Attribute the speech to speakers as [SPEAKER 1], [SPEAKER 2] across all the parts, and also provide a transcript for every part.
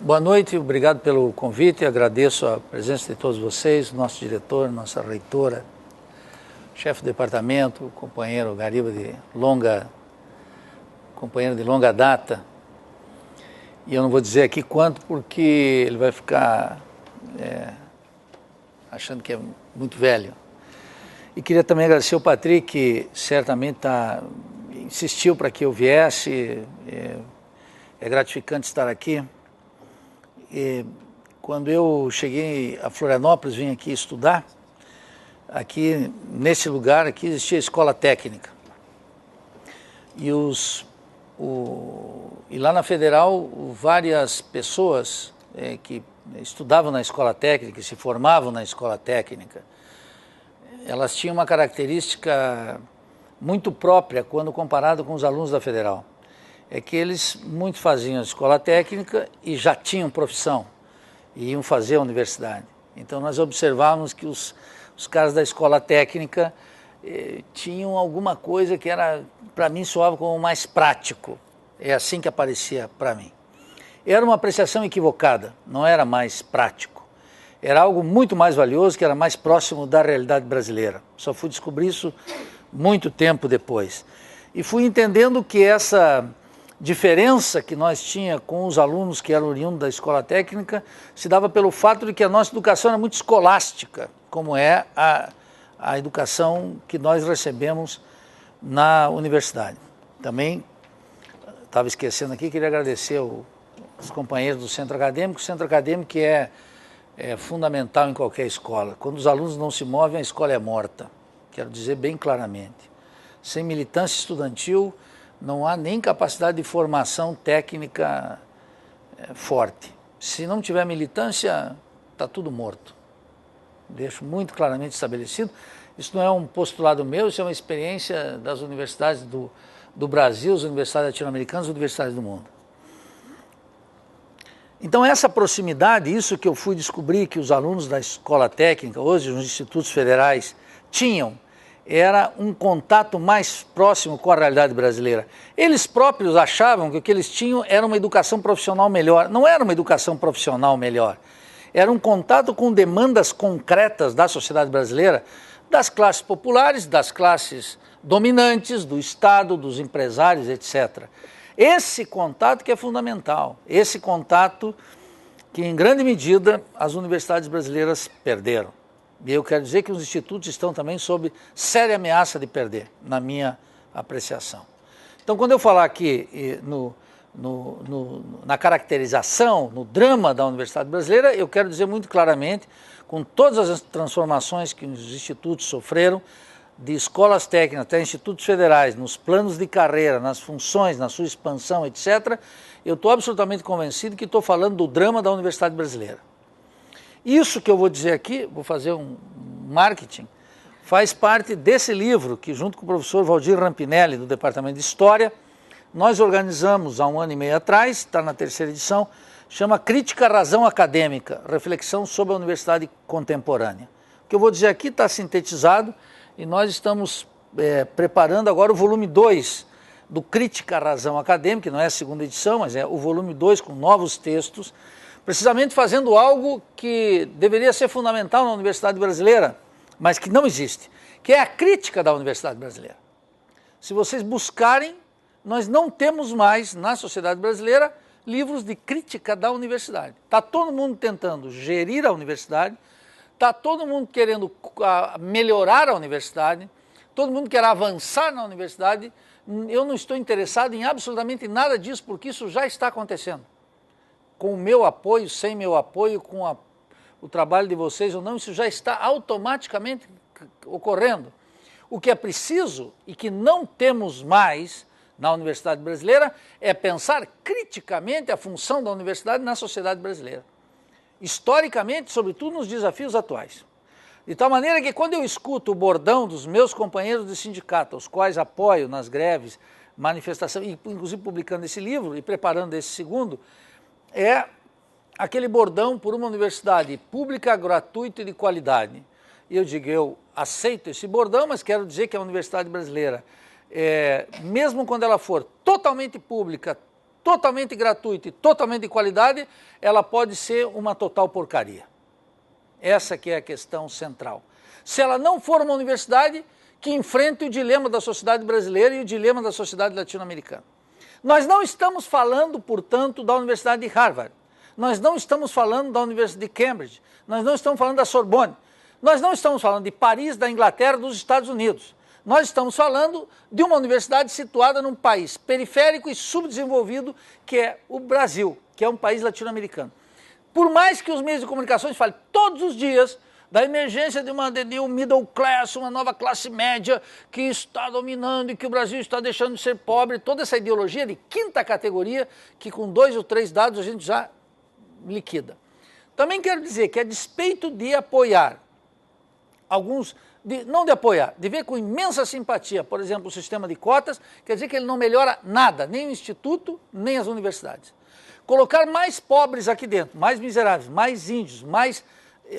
[SPEAKER 1] Boa noite, obrigado pelo convite, agradeço a presença de todos vocês, nosso diretor, nossa reitora, chefe do departamento, companheiro Gariba companheiro de longa data. E eu não vou dizer aqui quanto, porque ele vai ficar achando que é muito velho. E queria também agradecer o Patrick, que certamente insistiu para que eu viesse. É gratificante estar aqui. Quando eu cheguei a Florianópolis, vim aqui estudar, aqui nesse lugar aqui existia a escola técnica. E lá na Federal, várias pessoas que estudavam na escola técnica, que se formavam na escola técnica, elas tinham uma característica muito própria quando comparado com os alunos da Federal. É que eles muito faziam a escola técnica e já tinham profissão, e iam fazer a universidade. Então nós observávamos que os caras da escola técnica tinham alguma coisa que era, para mim, soava como mais prático. É assim que aparecia para mim. Era uma apreciação equivocada, não era mais prático. Era algo muito mais valioso, que era mais próximo da realidade brasileira. Só fui descobrir isso muito tempo depois. E fui entendendo que essa diferença que nós tínhamos com os alunos que eram oriundos da escola técnica se dava pelo fato de que a nossa educação era muito escolástica, como é a educação que nós recebemos na universidade. Também estava esquecendo aqui, queria agradecer os companheiros do Centro Acadêmico. O Centro Acadêmico é fundamental em qualquer escola. Quando os alunos não se movem, a escola é morta. Quero dizer bem claramente. Sem militância estudantil, não há nem capacidade de formação técnica forte. Se não tiver militância, está tudo morto. Deixo muito claramente estabelecido. Isso não é um postulado meu, isso é uma experiência das universidades do Brasil, as universidades latino-americanas, as universidades do mundo. Então essa proximidade, isso que eu fui descobrir que os alunos da escola técnica, hoje os institutos federais, tinham, era um contato mais próximo com a realidade brasileira. Eles próprios achavam que o que eles tinham era uma educação profissional melhor. Não era uma educação profissional melhor. Era um contato com demandas concretas da sociedade brasileira, das classes populares, das classes dominantes, do Estado, dos empresários, etc. Esse contato que é fundamental. Esse contato que, em grande medida, as universidades brasileiras perderam. E eu quero dizer que os institutos estão também sob séria ameaça de perder, na minha apreciação. Então, quando eu falar aqui na caracterização, no drama da universidade brasileira, eu quero dizer muito claramente, com todas as transformações que os institutos sofreram, de escolas técnicas até institutos federais, nos planos de carreira, nas funções, na sua expansão, etc., eu estou absolutamente convencido que estou falando do drama da universidade brasileira. Isso que eu vou dizer aqui, vou fazer um marketing, faz parte desse livro que, junto com o professor Valdir Rampinelli, do Departamento de História, nós organizamos há 1 ano e meio atrás, está na 3ª edição, chama Crítica à Razão Acadêmica, Reflexão sobre a Universidade Contemporânea. O que eu vou dizer aqui está sintetizado e nós estamos preparando agora o volume 2 do Crítica à Razão Acadêmica, que não é a 2ª edição, mas é o volume 2 com novos textos, precisamente fazendo algo que deveria ser fundamental na universidade brasileira, mas que não existe, que é a crítica da universidade brasileira. Se vocês buscarem, nós não temos mais na sociedade brasileira livros de crítica da universidade. Está todo mundo tentando gerir a universidade, está todo mundo querendo melhorar a universidade, todo mundo quer avançar na universidade. Eu não estou interessado em absolutamente nada disso, porque isso já está acontecendo. Com o meu apoio, sem meu apoio, com o trabalho de vocês ou não, isso já está automaticamente ocorrendo. O que é preciso e que não temos mais na universidade brasileira é pensar criticamente a função da universidade na sociedade brasileira. Historicamente, sobretudo nos desafios atuais. De tal maneira que quando eu escuto o bordão dos meus companheiros de sindicato, os quais apoio nas greves, manifestação, inclusive publicando esse livro e preparando esse segundo, é aquele bordão por uma universidade pública, gratuita e de qualidade. E eu digo, eu aceito esse bordão, mas quero dizer que a universidade brasileira, mesmo quando ela for totalmente pública, totalmente gratuita e totalmente de qualidade, ela pode ser uma total porcaria. Essa que é a questão central. Se ela não for uma universidade que enfrente o dilema da sociedade brasileira e o dilema da sociedade latino-americana. Nós não estamos falando, portanto, da Universidade de Harvard. Nós não estamos falando da Universidade de Cambridge. Nós não estamos falando da Sorbonne. Nós não estamos falando de Paris, da Inglaterra, dos Estados Unidos. Nós estamos falando de uma universidade situada num país periférico e subdesenvolvido, que é o Brasil, que é um país latino-americano. Por mais que os meios de comunicação falem todos os dias da emergência de um middle class, uma nova classe média que está dominando e que o Brasil está deixando de ser pobre, toda essa ideologia de quinta categoria que com 2 ou 3 dados a gente já liquida. Também quero dizer que a despeito de apoiar alguns, não de apoiar, de ver com imensa simpatia, por exemplo, o sistema de cotas, quer dizer que ele não melhora nada, nem o Instituto, nem as universidades. Colocar mais pobres aqui dentro, mais miseráveis, mais índios, mais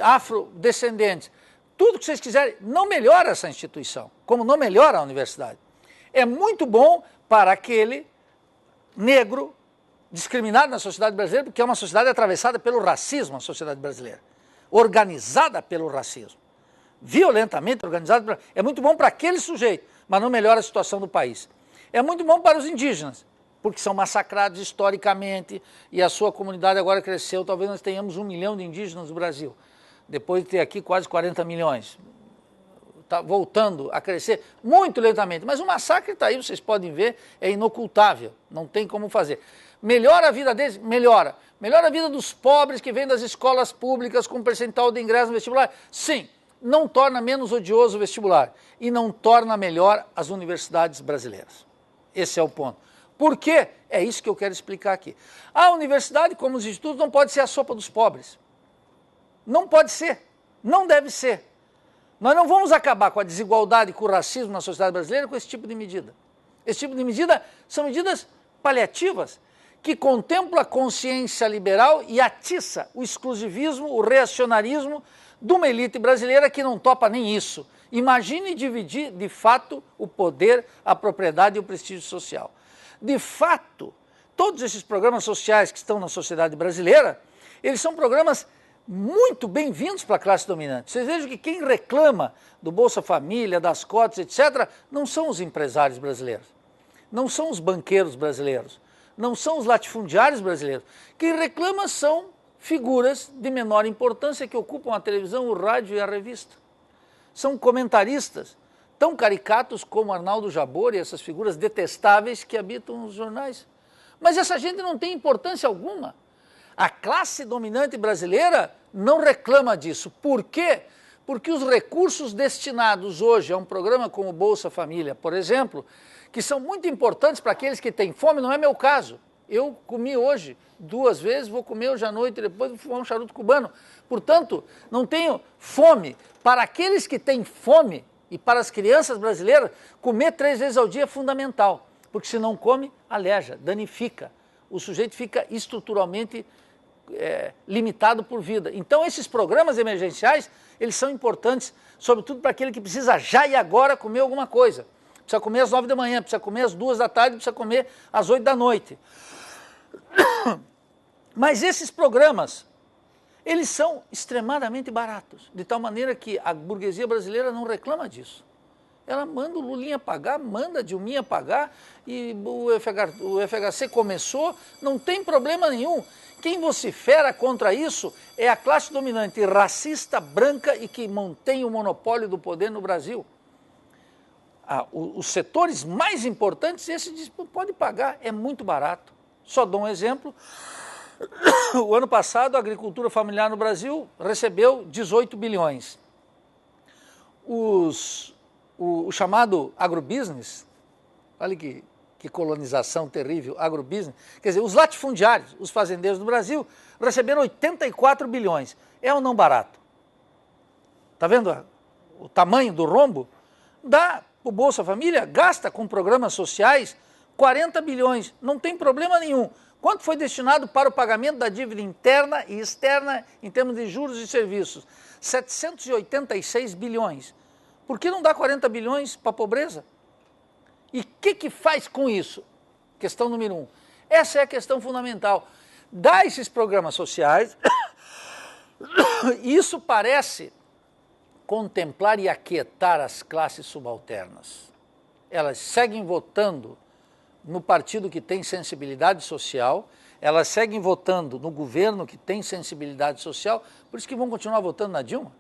[SPEAKER 1] afrodescendentes, tudo que vocês quiserem, não melhora essa instituição, como não melhora a universidade. É muito bom para aquele negro discriminado na sociedade brasileira, porque é uma sociedade atravessada pelo racismo, a sociedade brasileira, organizada pelo racismo, violentamente organizada. É muito bom para aquele sujeito, mas não melhora a situação do país. É muito bom para os indígenas, porque são massacrados historicamente e a sua comunidade agora cresceu. Talvez nós tenhamos 1 milhão de indígenas no Brasil, depois de ter aqui quase 40 milhões. Está voltando a crescer muito lentamente, mas o massacre está aí, vocês podem ver, é inocultável, não tem como fazer. Melhora a vida deles? Melhora. Melhora a vida dos pobres que vêm das escolas públicas com percentual de ingresso no vestibular? Sim. Não torna menos odioso o vestibular e não torna melhor as universidades brasileiras. Esse é o ponto. Por quê? É isso que eu quero explicar aqui. A universidade, como os institutos, não pode ser a sopa dos pobres. Não pode ser. Não deve ser. Nós não vamos acabar com a desigualdade e com o racismo na sociedade brasileira com esse tipo de medida. Esse tipo de medida são medidas paliativas que contemplam a consciência liberal e atiça o exclusivismo, o reacionarismo de uma elite brasileira que não topa nem isso. Imagine dividir, de fato, o poder, a propriedade e o prestígio social. De fato, todos esses programas sociais que estão na sociedade brasileira, eles são programas muito bem-vindos para a classe dominante. Vocês vejam que quem reclama do Bolsa Família, das cotas, etc., não são os empresários brasileiros, não são os banqueiros brasileiros, não são os latifundiários brasileiros. Quem reclama são figuras de menor importância que ocupam a televisão, o rádio e a revista. São comentaristas tão caricatos como Arnaldo Jabor e essas figuras detestáveis que habitam os jornais. Mas essa gente não tem importância alguma. A classe dominante brasileira não reclama disso. Por quê? Porque os recursos destinados hoje a um programa como o Bolsa Família, por exemplo, que são muito importantes para aqueles que têm fome, não é meu caso. Eu comi hoje 2 vezes, vou comer hoje à noite e depois vou fumar um charuto cubano. Portanto, não tenho fome. Para aqueles que têm fome e para as crianças brasileiras, comer 3 vezes ao dia é fundamental. Porque se não come, aleja, danifica. O sujeito fica estruturalmente limitado por vida. Então esses programas emergenciais, eles são importantes, sobretudo para aquele que precisa já e agora comer alguma coisa. Precisa comer às 9 da manhã, precisa comer às 2 da tarde, precisa comer às 8 da noite. Mas esses programas, eles são extremadamente baratos, de tal maneira que a burguesia brasileira não reclama disso. Ela manda o Lulinha pagar, manda a Dilminha pagar, e o FHC começou, não tem problema nenhum. Quem vocifera contra isso é a classe dominante racista, branca e que mantém o monopólio do poder no Brasil. Os setores mais importantes, esse diz, pode pagar, é muito barato. Só dou um exemplo. O ano passado, a agricultura familiar no Brasil recebeu 18 bilhões. O chamado agrobusiness, olha que colonização terrível, agrobusiness, quer dizer, os latifundiários, os fazendeiros do Brasil, receberam 84 bilhões. É ou não barato? Está vendo o tamanho do rombo? Dá o Bolsa Família, gasta com programas sociais 40 bilhões, não tem problema nenhum. Quanto foi destinado para o pagamento da dívida interna e externa em termos de juros e serviços? 786 bilhões. Por que não dá 40 bilhões para a pobreza? E o que faz com isso? Questão número 1. Essa é a questão fundamental. Dá esses programas sociais, isso parece contemplar e aquietar as classes subalternas. Elas seguem votando no partido que tem sensibilidade social, elas seguem votando no governo que tem sensibilidade social, por isso que vão continuar votando na Dilma.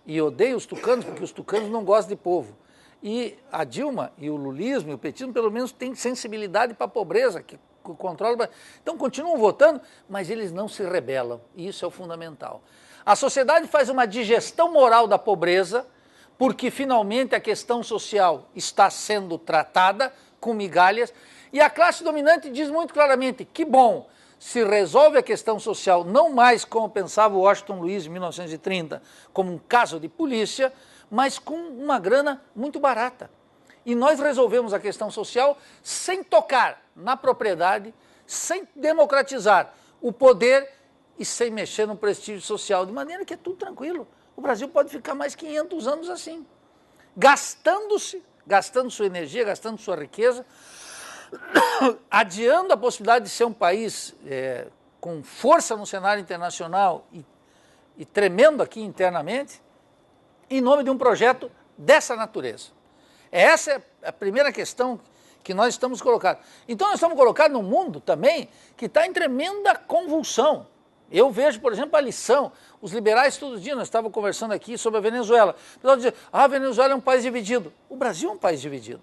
[SPEAKER 1] E odeiam os tucanos, porque os tucanos não gostam de povo. E a Dilma e o lulismo e o petismo, pelo menos, têm sensibilidade para a pobreza, que controla. Então continuam votando, mas eles não se rebelam, e isso é o fundamental. A sociedade faz uma digestão moral da pobreza, porque finalmente a questão social está sendo tratada com migalhas, e a classe dominante diz muito claramente, que bom, se resolve a questão social não mais como pensava Washington Luiz em 1930, como um caso de polícia, mas com uma grana muito barata. E nós resolvemos a questão social sem tocar na propriedade, sem democratizar o poder e sem mexer no prestígio social, de maneira que é tudo tranquilo. O Brasil pode ficar mais 500 anos assim, gastando sua energia, gastando sua riqueza, adiando a possibilidade de ser um país com força no cenário internacional e tremendo aqui internamente, em nome de um projeto dessa natureza. Essa é a primeira questão que nós estamos colocando. Então nós estamos colocados num mundo também que está em tremenda convulsão. Eu vejo, por exemplo, a lição, os liberais todos os dias, nós estávamos conversando aqui sobre a Venezuela. O pessoal dizia, a Venezuela é um país dividido. O Brasil é um país dividido.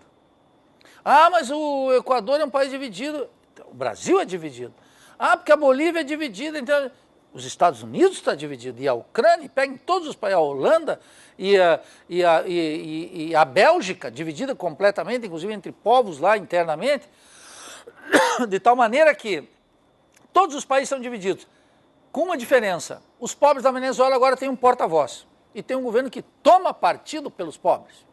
[SPEAKER 1] Mas o Equador é um país dividido. O Brasil é dividido. Porque a Bolívia é dividida, então os Estados Unidos está dividido, e a Ucrânia, peguem todos os países, a Holanda e a Bélgica, dividida completamente, inclusive entre povos lá internamente, de tal maneira que todos os países são divididos. Com uma diferença, os pobres da Venezuela agora têm um porta-voz, e tem um governo que toma partido pelos pobres.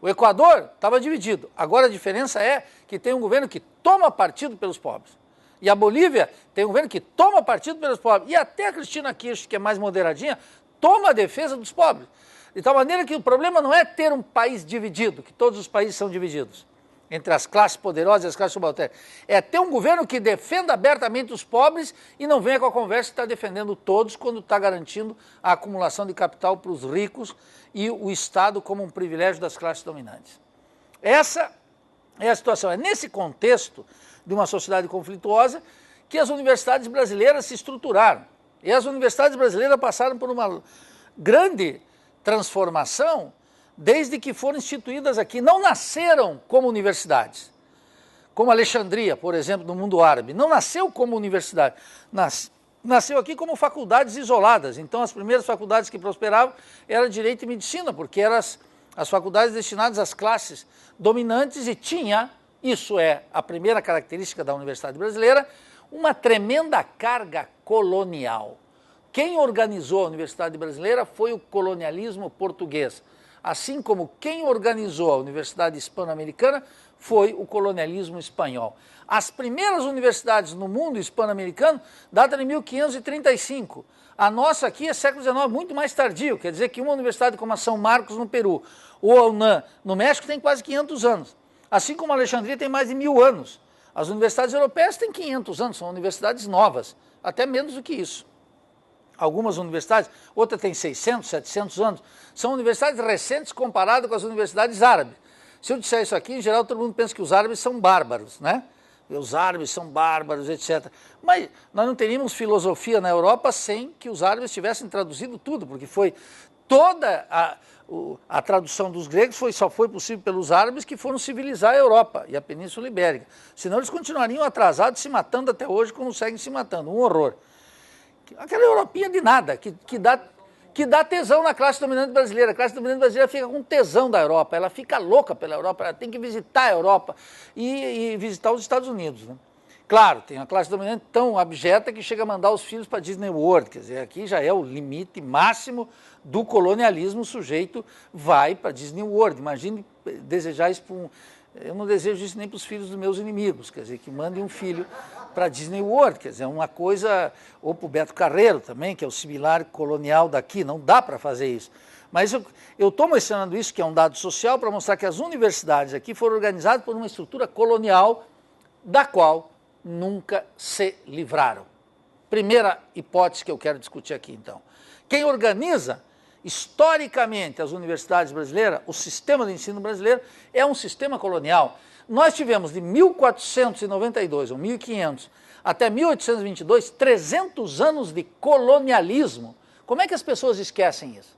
[SPEAKER 1] O Equador estava dividido, agora a diferença é que tem um governo que toma partido pelos pobres. E a Bolívia tem um governo que toma partido pelos pobres. E até a Cristina Kirchner, que é mais moderadinha, toma a defesa dos pobres. De tal maneira que o problema não é ter um país dividido, que todos os países são divididos, entre as classes poderosas e as classes subalternas. É ter um governo que defenda abertamente os pobres e não venha com a conversa que está defendendo todos quando está garantindo a acumulação de capital para os ricos e o Estado como um privilégio das classes dominantes. Essa é a situação. É nesse contexto de uma sociedade conflituosa que as universidades brasileiras se estruturaram. E as universidades brasileiras passaram por uma grande transformação desde que foram instituídas aqui. Não nasceram como universidades, como Alexandria, por exemplo, no mundo árabe. Não nasceu como universidade, nasceu aqui como faculdades isoladas. Então as primeiras faculdades que prosperavam eram Direito e Medicina, porque eram as faculdades destinadas às classes dominantes e tinha, isso é a primeira característica da universidade brasileira, uma tremenda carga colonial. Quem organizou a universidade brasileira foi o colonialismo português, assim como quem organizou a universidade hispano-americana foi o colonialismo espanhol. As primeiras universidades no mundo hispano-americano datam de 1535. A nossa aqui é século XIX, muito mais tardio, quer dizer que uma universidade como a São Marcos no Peru, ou a UNAM no México tem quase 500 anos. Assim como a Alexandria tem mais de 1000 anos. As universidades europeias têm 500 anos, são universidades novas, até menos do que isso. Algumas universidades, outras têm 600, 700 anos, são universidades recentes comparadas com as universidades árabes. Se eu disser isso aqui, em geral todo mundo pensa que os árabes são bárbaros, né? Os árabes são bárbaros, etc. Mas nós não teríamos filosofia na Europa sem que os árabes tivessem traduzido tudo, porque foi toda a tradução dos gregos só foi possível pelos árabes que foram civilizar a Europa e a Península Ibérica. Senão eles continuariam atrasados, se matando até hoje, como seguem se matando. Um horror. Aquela Europinha de nada, que dá tesão na classe dominante brasileira. A classe dominante brasileira fica com tesão da Europa, ela fica louca pela Europa, ela tem que visitar a Europa e visitar os Estados Unidos, né? Claro, tem uma classe dominante tão abjeta que chega a mandar os filhos para Disney World, quer dizer, aqui já é o limite máximo do colonialismo, o sujeito vai para Disney World. Imagine desejar isso para Eu não desejo isso nem para os filhos dos meus inimigos, quer dizer, que mandem um filho para Disney World, quer dizer, uma coisa, ou para o Beto Carreiro também, que é o similar colonial daqui, não dá para fazer isso. Mas eu estou mencionando isso, que é um dado social, para mostrar que as universidades aqui foram organizadas por uma estrutura colonial, da qual nunca se livraram. Primeira hipótese que eu quero discutir aqui, então. Quem organiza, historicamente, as universidades brasileiras, o sistema de ensino brasileiro, é um sistema colonial. Nós tivemos de 1492, ou 1500, até 1822, 300 anos de colonialismo. Como é que as pessoas esquecem isso?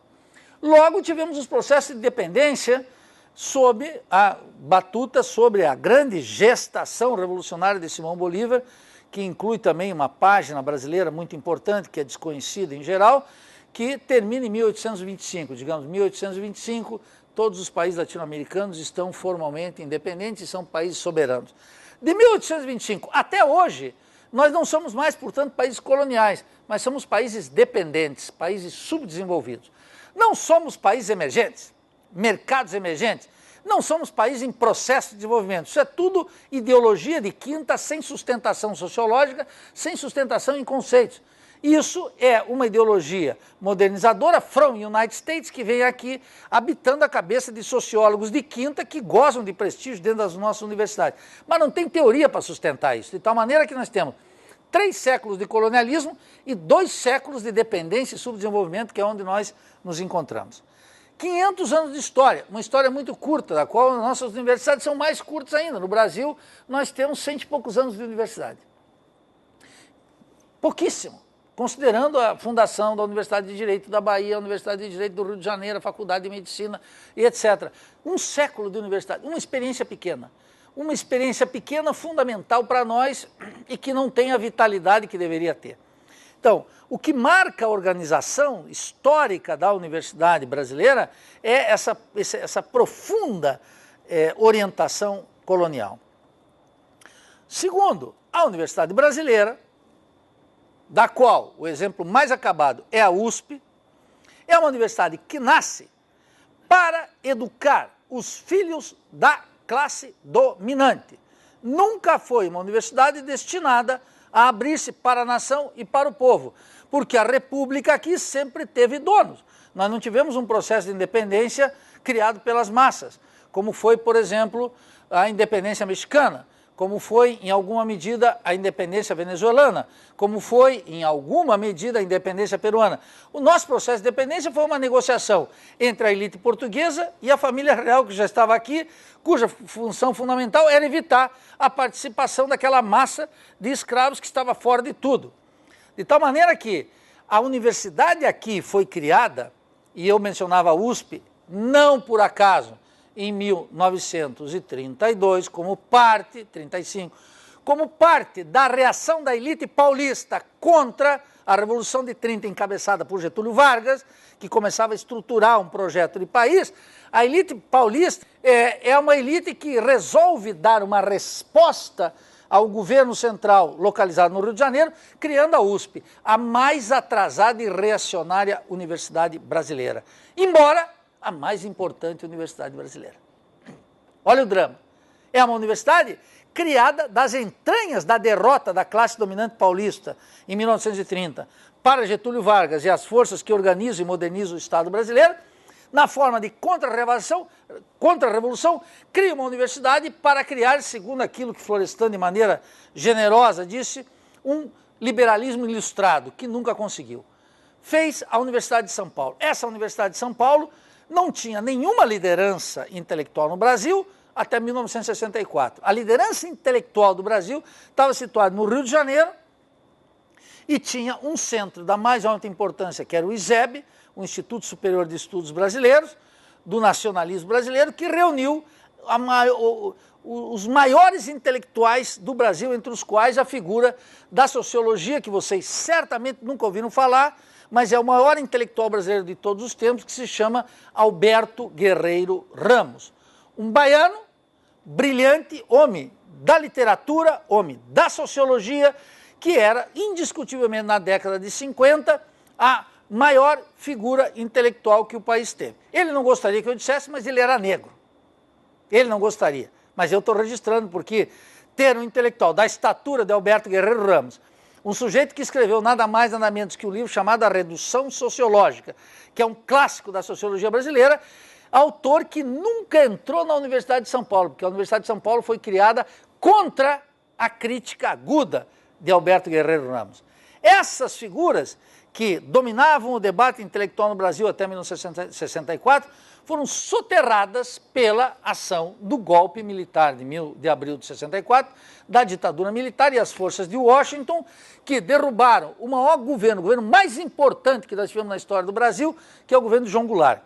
[SPEAKER 1] Logo, tivemos os processos de independência sob a batuta, sobre a grande gestação revolucionária de Simão Bolívar, que inclui também uma página brasileira muito importante, que é desconhecida em geral, que termina em 1825. Digamos, 1825, todos os países latino-americanos estão formalmente independentes e são países soberanos. De 1825 até hoje, nós não somos mais, portanto, países coloniais, mas somos países dependentes, países subdesenvolvidos. Não somos países emergentes, mercados emergentes, não somos países em processo de desenvolvimento. Isso é tudo ideologia de quinta, sem sustentação sociológica, sem sustentação em conceitos. Isso é uma ideologia modernizadora from United States, que vem aqui habitando a cabeça de sociólogos de quinta que gozam de prestígio dentro das nossas universidades. Mas não tem teoria para sustentar isso, de tal maneira que nós temos 3 séculos de colonialismo e 2 séculos de dependência e subdesenvolvimento, que é onde nós nos encontramos. 500 anos de história, uma história muito curta, da qual as nossas universidades são mais curtas ainda. No Brasil, nós temos 100 e poucos anos de universidade. Pouquíssimo, considerando a fundação da Universidade de Direito da Bahia, a Universidade de Direito do Rio de Janeiro, a Faculdade de Medicina e etc. Um século de universidade, uma experiência pequena. Uma experiência pequena fundamental para nós e que não tem a vitalidade que deveria ter. Então, o que marca a organização histórica da universidade brasileira é essa profunda orientação colonial. Segundo, a universidade brasileira, da qual o exemplo mais acabado é a USP, é uma universidade que nasce para educar os filhos da classe dominante. Nunca foi uma universidade destinada a abrir-se para a nação e para o povo, porque a república aqui sempre teve donos. Nós não tivemos um processo de independência criado pelas massas, como foi, por exemplo, a independência mexicana, como foi, em alguma medida, a independência venezuelana, como foi, em alguma medida, a independência peruana. O nosso processo de independência foi uma negociação entre a elite portuguesa e a família real, que já estava aqui, cuja função fundamental era evitar a participação daquela massa de escravos que estava fora de tudo. De tal maneira que a universidade aqui foi criada, e eu mencionava a USP, não por acaso, em 1932, como parte, 35, como parte da reação da elite paulista contra a Revolução de 30, encabeçada por Getúlio Vargas, que começava a estruturar um projeto de país. A elite paulista é uma elite que resolve dar uma resposta ao governo central localizado no Rio de Janeiro, criando a USP, a mais atrasada e reacionária universidade brasileira, embora a mais importante universidade brasileira. Olha o drama. É uma universidade criada das entranhas da derrota da classe dominante paulista em 1930 para Getúlio Vargas e as forças que organizam e modernizam o Estado brasileiro, na forma de contra-revolução, cria uma universidade para criar, segundo aquilo que Florestan de maneira generosa disse, um liberalismo ilustrado, que nunca conseguiu. Fez a Universidade de São Paulo. Essa Universidade de São Paulo não tinha nenhuma liderança intelectual no Brasil até 1964. A liderança intelectual do Brasil estava situada no Rio de Janeiro e tinha um centro da mais alta importância, que era o ISEB, o Instituto Superior de Estudos Brasileiros, do nacionalismo brasileiro, que reuniu os maiores intelectuais do Brasil, entre os quais a figura da sociologia, que vocês certamente nunca ouviram falar, mas é o maior intelectual brasileiro de todos os tempos, que se chama Alberto Guerreiro Ramos. Um baiano, brilhante, homem da literatura, homem da sociologia, que era indiscutivelmente na década de 50 a maior figura intelectual que o país teve. Ele não gostaria que eu dissesse, mas ele era negro. Ele não gostaria, mas eu estou registrando porque ter um intelectual da estatura de Alberto Guerreiro Ramos, um sujeito que escreveu nada mais nada menos que um livro chamado A Redução Sociológica, que é um clássico da sociologia brasileira, autor que nunca entrou na Universidade de São Paulo, porque a Universidade de São Paulo foi criada contra a crítica aguda de Alberto Guerreiro Ramos. Essas figuras que dominavam o debate intelectual no Brasil até 1964 foram soterradas pela ação do golpe militar de abril de 64, da ditadura militar e as forças de Washington, que derrubaram o maior governo, o governo mais importante que nós tivemos na história do Brasil, que é o governo de João Goulart.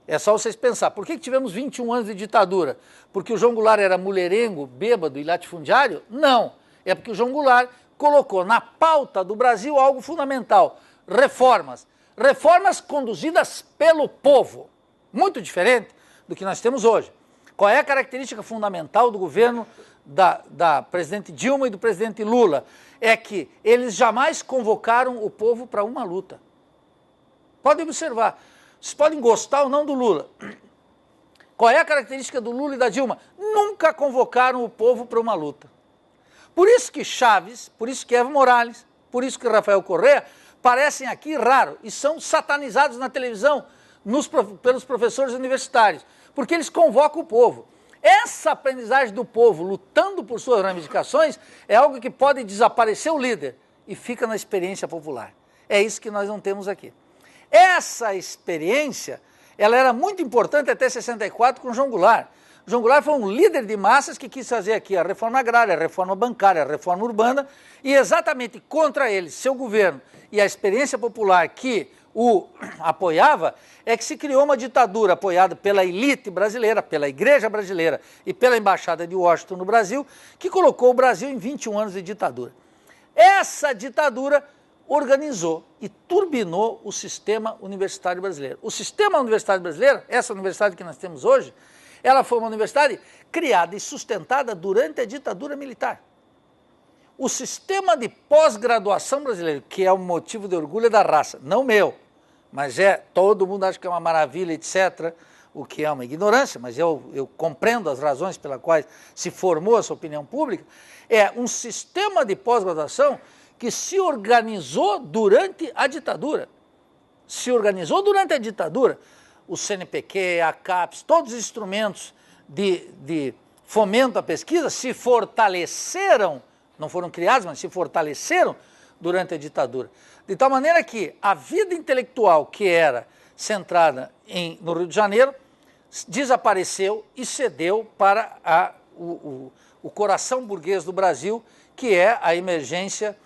[SPEAKER 1] É só vocês pensar, por que tivemos 21 anos de ditadura? Porque o João Goulart era mulherengo, bêbado e latifundiário? Não, é porque o João Goulart colocou na pauta do Brasil algo fundamental, reformas. Reformas conduzidas pelo povo, muito diferente do que nós temos hoje. Qual é a característica fundamental do governo da presidente Dilma e do presidente Lula? É que eles jamais convocaram o povo para uma luta. Podem observar, vocês podem gostar ou não do Lula. Qual é a característica do Lula e da Dilma? Nunca convocaram o povo para uma luta. Por isso que Chaves, por isso que Evo Morales, por isso que Rafael Correa parecem aqui raro e são satanizados na televisão pelos professores universitários, porque eles convocam o povo. Essa aprendizagem do povo lutando por suas reivindicações é algo que pode desaparecer o líder e fica na experiência popular. É isso que nós não temos aqui. Essa experiência, ela era muito importante até 64 com João Goulart. João Goulart foi um líder de massas que quis fazer aqui a reforma agrária, a reforma bancária, a reforma urbana, e exatamente contra ele, seu governo e a experiência popular que o apoiava, é que se criou uma ditadura apoiada pela elite brasileira, pela igreja brasileira e pela embaixada de Washington no Brasil, que colocou o Brasil em 21 anos de ditadura. Essa ditadura organizou e turbinou o sistema universitário brasileiro. O sistema universitário brasileiro, essa universidade que nós temos hoje, ela foi uma universidade criada e sustentada durante a ditadura militar. O sistema de pós-graduação brasileiro, que é um motivo de orgulho da raça, não meu, mas todo mundo acha que é uma maravilha, etc., o que é uma ignorância, mas eu compreendo as razões pelas quais se formou essa opinião pública, é um sistema de pós-graduação que se organizou durante a ditadura. Se organizou durante a ditadura. O CNPq, a CAPES, todos os instrumentos de fomento à pesquisa se fortaleceram, não foram criados, mas se fortaleceram durante a ditadura. De tal maneira que a vida intelectual que era centrada no Rio de Janeiro desapareceu e cedeu para o coração burguês do Brasil, que é a emergência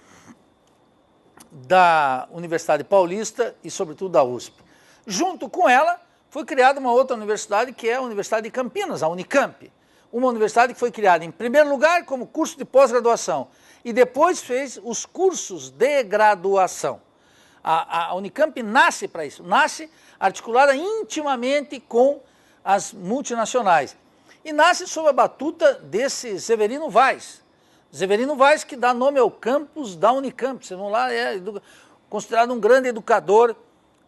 [SPEAKER 1] da Universidade Paulista e, sobretudo, da USP. Junto com ela, foi criada uma outra universidade, que é a Universidade de Campinas, a Unicamp. Uma universidade que foi criada, em primeiro lugar, como curso de pós-graduação, e depois fez os cursos de graduação. A Unicamp nasce para isso, nasce articulada intimamente com as multinacionais. E nasce sob a batuta desse Severino Vaz. Severino Vaz, que dá nome ao campus da Unicamp. Vocês vão lá, é considerado um grande educador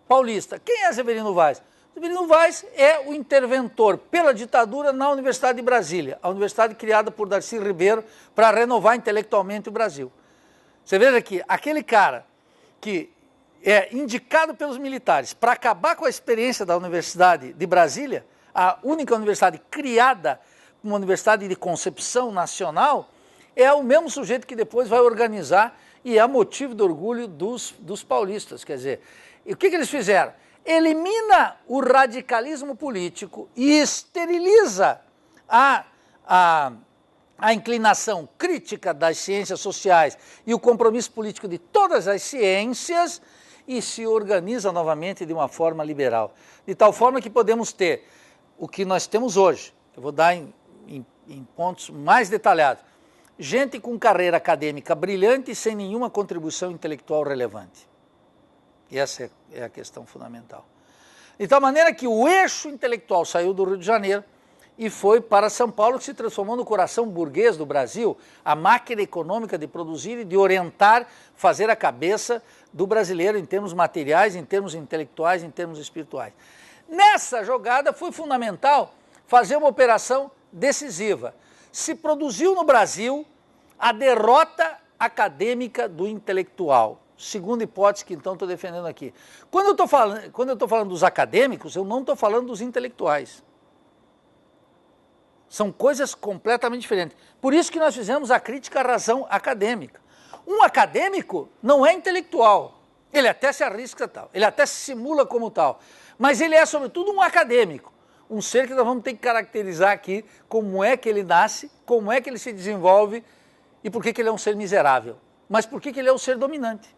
[SPEAKER 1] paulista. Quem é Severino Vaz? Severino Vaz é o interventor pela ditadura na Universidade de Brasília, a universidade criada por Darcy Ribeiro para renovar intelectualmente o Brasil. Você veja que aquele cara que é indicado pelos militares para acabar com a experiência da Universidade de Brasília, a única universidade criada, uma universidade de concepção nacional, é o mesmo sujeito que depois vai organizar e é motivo de orgulho dos paulistas. Quer dizer, e o que eles fizeram? Elimina o radicalismo político e esteriliza a inclinação crítica das ciências sociais e o compromisso político de todas as ciências e se organiza novamente de uma forma liberal. De tal forma que podemos ter o que nós temos hoje. Eu vou dar em pontos mais detalhados. Gente com carreira acadêmica brilhante e sem nenhuma contribuição intelectual relevante. E essa é a questão fundamental. De tal maneira que o eixo intelectual saiu do Rio de Janeiro e foi para São Paulo, que se transformou no coração burguês do Brasil, a máquina econômica de produzir e de orientar, fazer a cabeça do brasileiro em termos materiais, em termos intelectuais, em termos espirituais. Nessa jogada foi fundamental fazer uma operação decisiva. Se produziu no Brasil a derrota acadêmica do intelectual. Segunda hipótese que então estou defendendo aqui. Quando eu estou falando dos acadêmicos, eu não estou falando dos intelectuais. São coisas completamente diferentes. Por isso que nós fizemos a crítica à razão acadêmica. Um acadêmico não é intelectual. Ele até se arrisca tal, ele até se simula como tal. Mas ele é, sobretudo, um acadêmico. Um ser que nós vamos ter que caracterizar aqui como é que ele nasce, como é que ele se desenvolve e por que ele é um ser miserável. Mas por que ele é um ser dominante.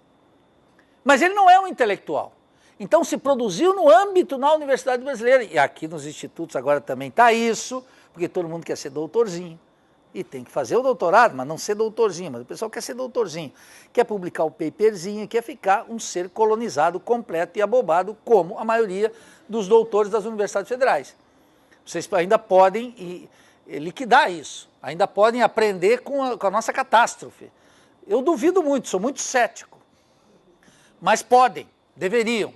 [SPEAKER 1] Mas ele não é um intelectual. Então se produziu no âmbito na Universidade Brasileira, e aqui nos institutos agora também está isso, porque todo mundo quer ser doutorzinho. E tem que fazer o doutorado, mas não ser doutorzinho, mas o pessoal quer ser doutorzinho. Quer publicar o paperzinho, quer ficar um ser colonizado, completo e abobado, como a maioria dos doutores das universidades federais. Vocês ainda podem liquidar isso, ainda podem aprender com a nossa catástrofe. Eu duvido muito, sou muito cético. Mas podem, deveriam.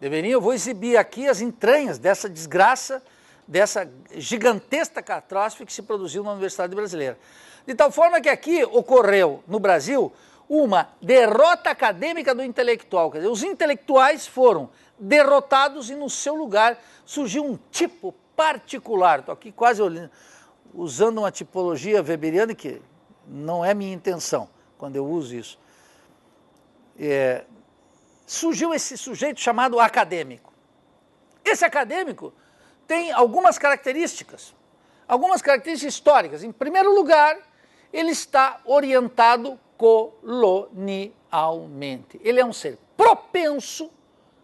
[SPEAKER 1] Eu vou exibir aqui as entranhas dessa desgraça, dessa gigantesca catástrofe que se produziu na Universidade Brasileira. De tal forma que aqui ocorreu, no Brasil, uma derrota acadêmica do intelectual. Quer dizer, os intelectuais foram derrotados e no seu lugar surgiu um tipo particular. Estou aqui quase usando uma tipologia weberiana que não é minha intenção quando eu uso isso. Surgiu esse sujeito chamado acadêmico. Esse acadêmico tem algumas características históricas. Em primeiro lugar, ele está orientado colonialmente. Ele é um ser propenso,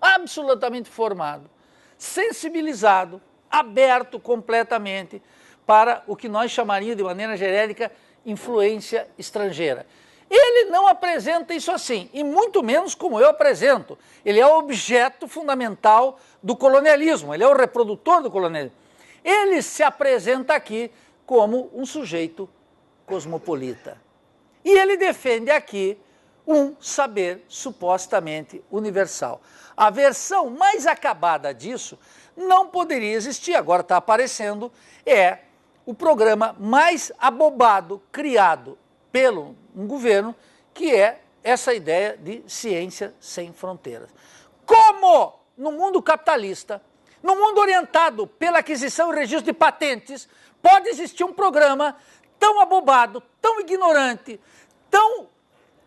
[SPEAKER 1] absolutamente formado, sensibilizado, aberto completamente para o que nós chamaríamos de maneira genérica influência estrangeira. Ele não apresenta isso assim, e muito menos como eu apresento. Ele é o objeto fundamental do colonialismo, ele é o reprodutor do colonialismo. Ele se apresenta aqui como um sujeito cosmopolita. E ele defende aqui um saber supostamente universal. A versão mais acabada disso não poderia existir, agora está aparecendo, é o programa mais abobado criado pelo um governo, que é essa ideia de ciência sem fronteiras. Como no mundo capitalista, no mundo orientado pela aquisição e registro de patentes, pode existir um programa tão abobado, tão ignorante, tão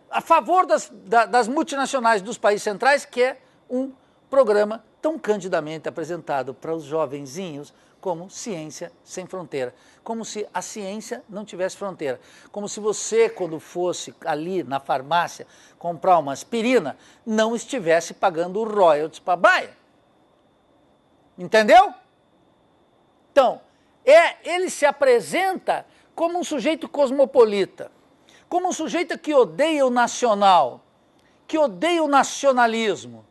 [SPEAKER 1] a favor das multinacionais dos países centrais, que é um programa tão candidamente apresentado para os jovenzinhos como ciência sem fronteira, como se a ciência não tivesse fronteira, como se você, quando fosse ali na farmácia comprar uma aspirina, não estivesse pagando royalties para a Bayer. Entendeu? Então, ele se apresenta como um sujeito cosmopolita, como um sujeito que odeia o nacional, que odeia o nacionalismo,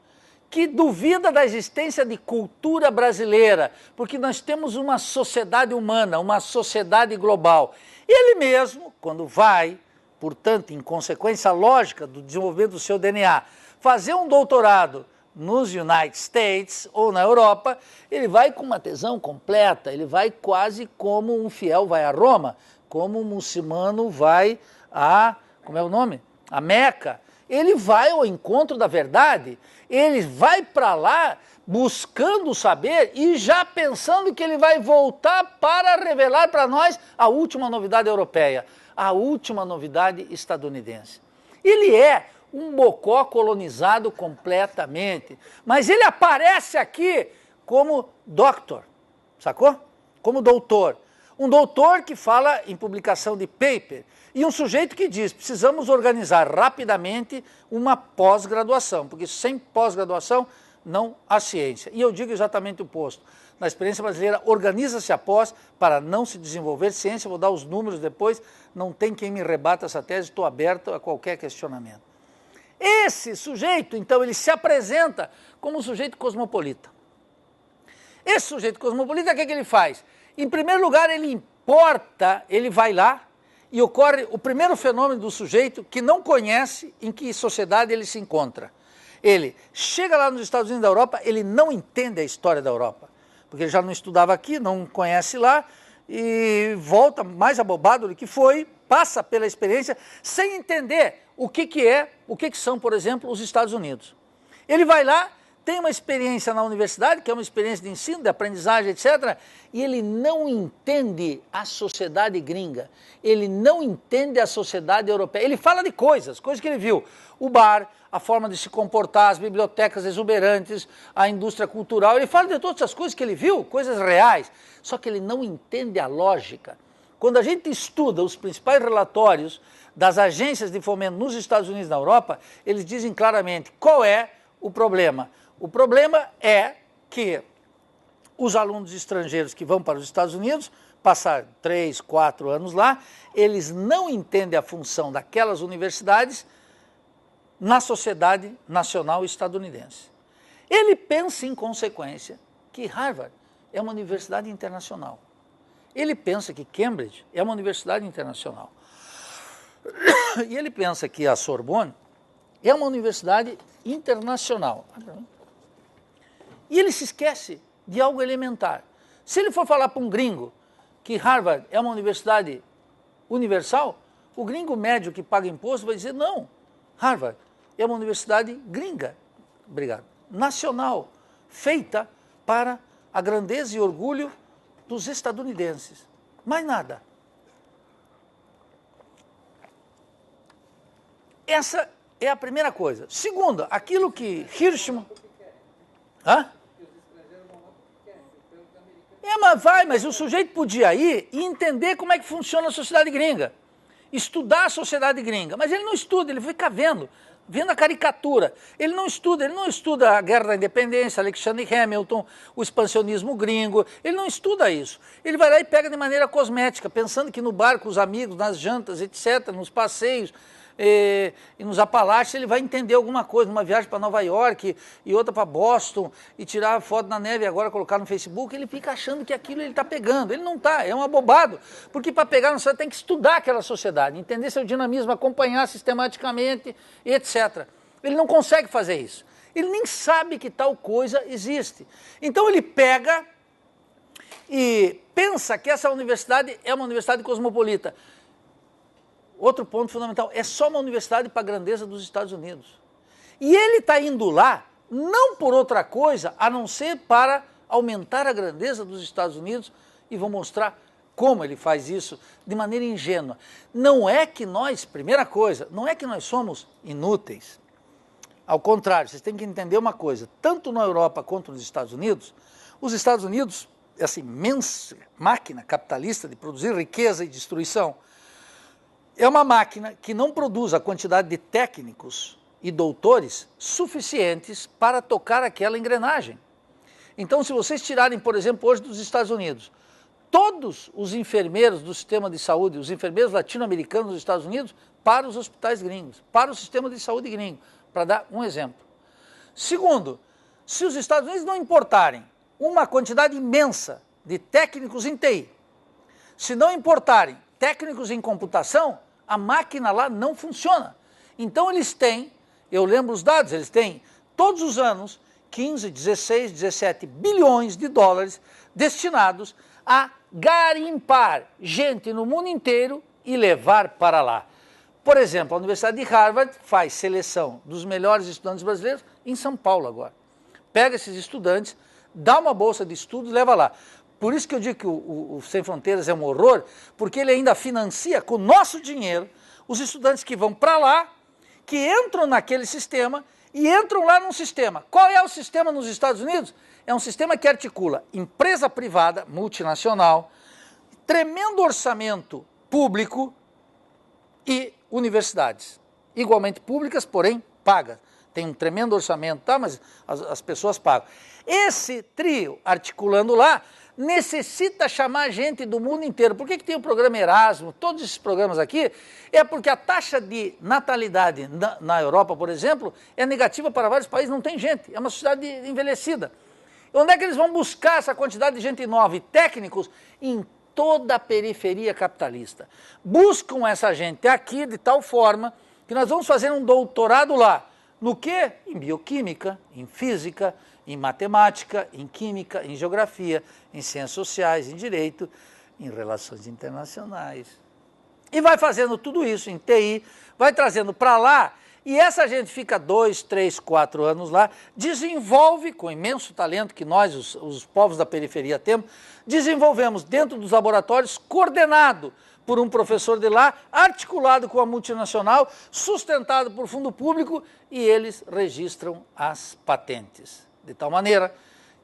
[SPEAKER 1] que duvida da existência de cultura brasileira, porque nós temos uma sociedade humana, uma sociedade global. Ele mesmo, quando vai, portanto, em consequência lógica do desenvolvimento do seu DNA, fazer um doutorado nos United States ou na Europa, ele vai com uma tesão completa, ele vai quase como um fiel vai a Roma, como um muçulmano vai a, como é o nome? A Meca. Ele vai ao encontro da verdade, ele vai para lá buscando o saber e já pensando que ele vai voltar para revelar para nós a última novidade europeia, a última novidade estadunidense. Ele é um bocó colonizado completamente, mas ele aparece aqui como doctor, sacou? Como doutor. Um doutor que fala em publicação de paper e um sujeito que diz, precisamos organizar rapidamente uma pós-graduação, porque sem pós-graduação não há ciência. E eu digo exatamente o oposto. Na experiência brasileira, organiza-se a pós para não se desenvolver ciência, vou dar os números depois, não tem quem me rebata essa tese, estou aberto a qualquer questionamento. Esse sujeito, então, ele se apresenta como um sujeito cosmopolita. Esse sujeito cosmopolita, o que ele faz? Em primeiro lugar, ele importa, ele vai lá e ocorre o primeiro fenômeno do sujeito que não conhece em que sociedade ele se encontra. Ele chega lá nos Estados Unidos da Europa, ele não entende a história da Europa, porque ele já não estudava aqui, não conhece lá, e volta mais abobado do que foi, passa pela experiência sem entender o que são, por exemplo, os Estados Unidos. Ele vai lá, tem uma experiência na universidade, que é uma experiência de ensino, de aprendizagem, etc., e ele não entende a sociedade gringa, ele não entende a sociedade europeia. Ele fala de coisas que ele viu. O bar, a forma de se comportar, as bibliotecas exuberantes, a indústria cultural, ele fala de todas essas coisas que ele viu, coisas reais, só que ele não entende a lógica. Quando a gente estuda os principais relatórios das agências de fomento nos Estados Unidos e na Europa, eles dizem claramente qual é o problema. O problema é que os alunos estrangeiros que vão para os Estados Unidos, passar 3, 4 anos lá, eles não entendem a função daquelas universidades na sociedade nacional estadunidense. Ele pensa, em consequência, que Harvard é uma universidade internacional. Ele pensa que Cambridge é uma universidade internacional. E ele pensa que a Sorbonne é uma universidade internacional. E ele se esquece de algo elementar. Se ele for falar para um gringo que Harvard é uma universidade universal, o gringo médio que paga imposto vai dizer, não, Harvard é uma universidade gringa, nacional, feita para a grandeza e orgulho dos estadunidenses. Mais nada. Essa é a primeira coisa. Segunda, aquilo que Hirschman... Hã? Mas o sujeito podia ir e entender como é que funciona a sociedade gringa. Estudar a sociedade gringa. Mas ele não estuda, ele fica vendo a caricatura. Ele não estuda a Guerra da Independência, Alexander Hamilton, o expansionismo gringo, ele não estuda isso. Ele vai lá e pega de maneira cosmética, pensando que no bar com os amigos, nas jantas, etc., nos passeios e nos Apalaches, ele vai entender alguma coisa, numa viagem para Nova York e outra para Boston, e tirar foto na neve e agora colocar no Facebook, ele fica achando que aquilo ele está pegando. Ele não está, é um abobado, porque para pegar você tem que estudar aquela sociedade, entender seu dinamismo, acompanhar sistematicamente, etc. Ele não consegue fazer isso. Ele nem sabe que tal coisa existe. Então ele pega e pensa que essa universidade é uma universidade cosmopolita. Outro ponto fundamental, é só uma universidade para a grandeza dos Estados Unidos. E ele está indo lá, não por outra coisa, a não ser para aumentar a grandeza dos Estados Unidos, e vou mostrar como ele faz isso de maneira ingênua. Não é que nós, primeira coisa, não é que nós somos inúteis. Ao contrário, vocês têm que entender uma coisa, tanto na Europa quanto nos Estados Unidos, essa imensa máquina capitalista de produzir riqueza e destruição, é uma máquina que não produz a quantidade de técnicos e doutores suficientes para tocar aquela engrenagem. Então, se vocês tirarem, por exemplo, hoje dos Estados Unidos, todos os enfermeiros do sistema de saúde, os enfermeiros latino-americanos dos Estados Unidos, para os hospitais gringos, para o sistema de saúde gringo, para dar um exemplo. Segundo, se os Estados Unidos não importarem uma quantidade imensa de técnicos em TI, se não importarem técnicos em computação, a máquina lá não funciona. Então eles têm, eu lembro os dados, eles têm todos os anos 15, 16, 17 bilhões de dólares destinados a garimpar gente no mundo inteiro e levar para lá. Por exemplo, a Universidade de Harvard faz seleção dos melhores estudantes brasileiros em São Paulo agora. Pega esses estudantes, dá uma bolsa de estudo e leva lá. Por isso que eu digo que o Sem Fronteiras é um horror, porque ele ainda financia com o nosso dinheiro os estudantes que vão para lá, que entram naquele sistema e entram lá num sistema. Qual é o sistema nos Estados Unidos? É um sistema que articula empresa privada, multinacional, tremendo orçamento público e universidades. Igualmente públicas, porém pagas. Tem um tremendo orçamento, tá? Mas as pessoas pagam. Esse trio articulando lá necessita chamar gente do mundo inteiro. Por que tem o programa Erasmus, todos esses programas aqui? É porque a taxa de natalidade na Europa, por exemplo, é negativa para vários países, não tem gente, é uma sociedade envelhecida. Onde é que eles vão buscar essa quantidade de gente nova e técnicos? Em toda a periferia capitalista. Buscam essa gente aqui de tal forma que nós vamos fazer um doutorado lá. No quê? Em bioquímica, em física, em matemática, em química, em geografia, em ciências sociais, em direito, em relações internacionais. E vai fazendo tudo isso em TI, vai trazendo para lá E essa gente fica 2, 3, 4 anos lá, desenvolve, com imenso talento que nós, os povos da periferia, temos, desenvolvemos dentro dos laboratórios, coordenado por um professor de lá, articulado com a multinacional, sustentado por fundo público, e eles registram as patentes. De tal maneira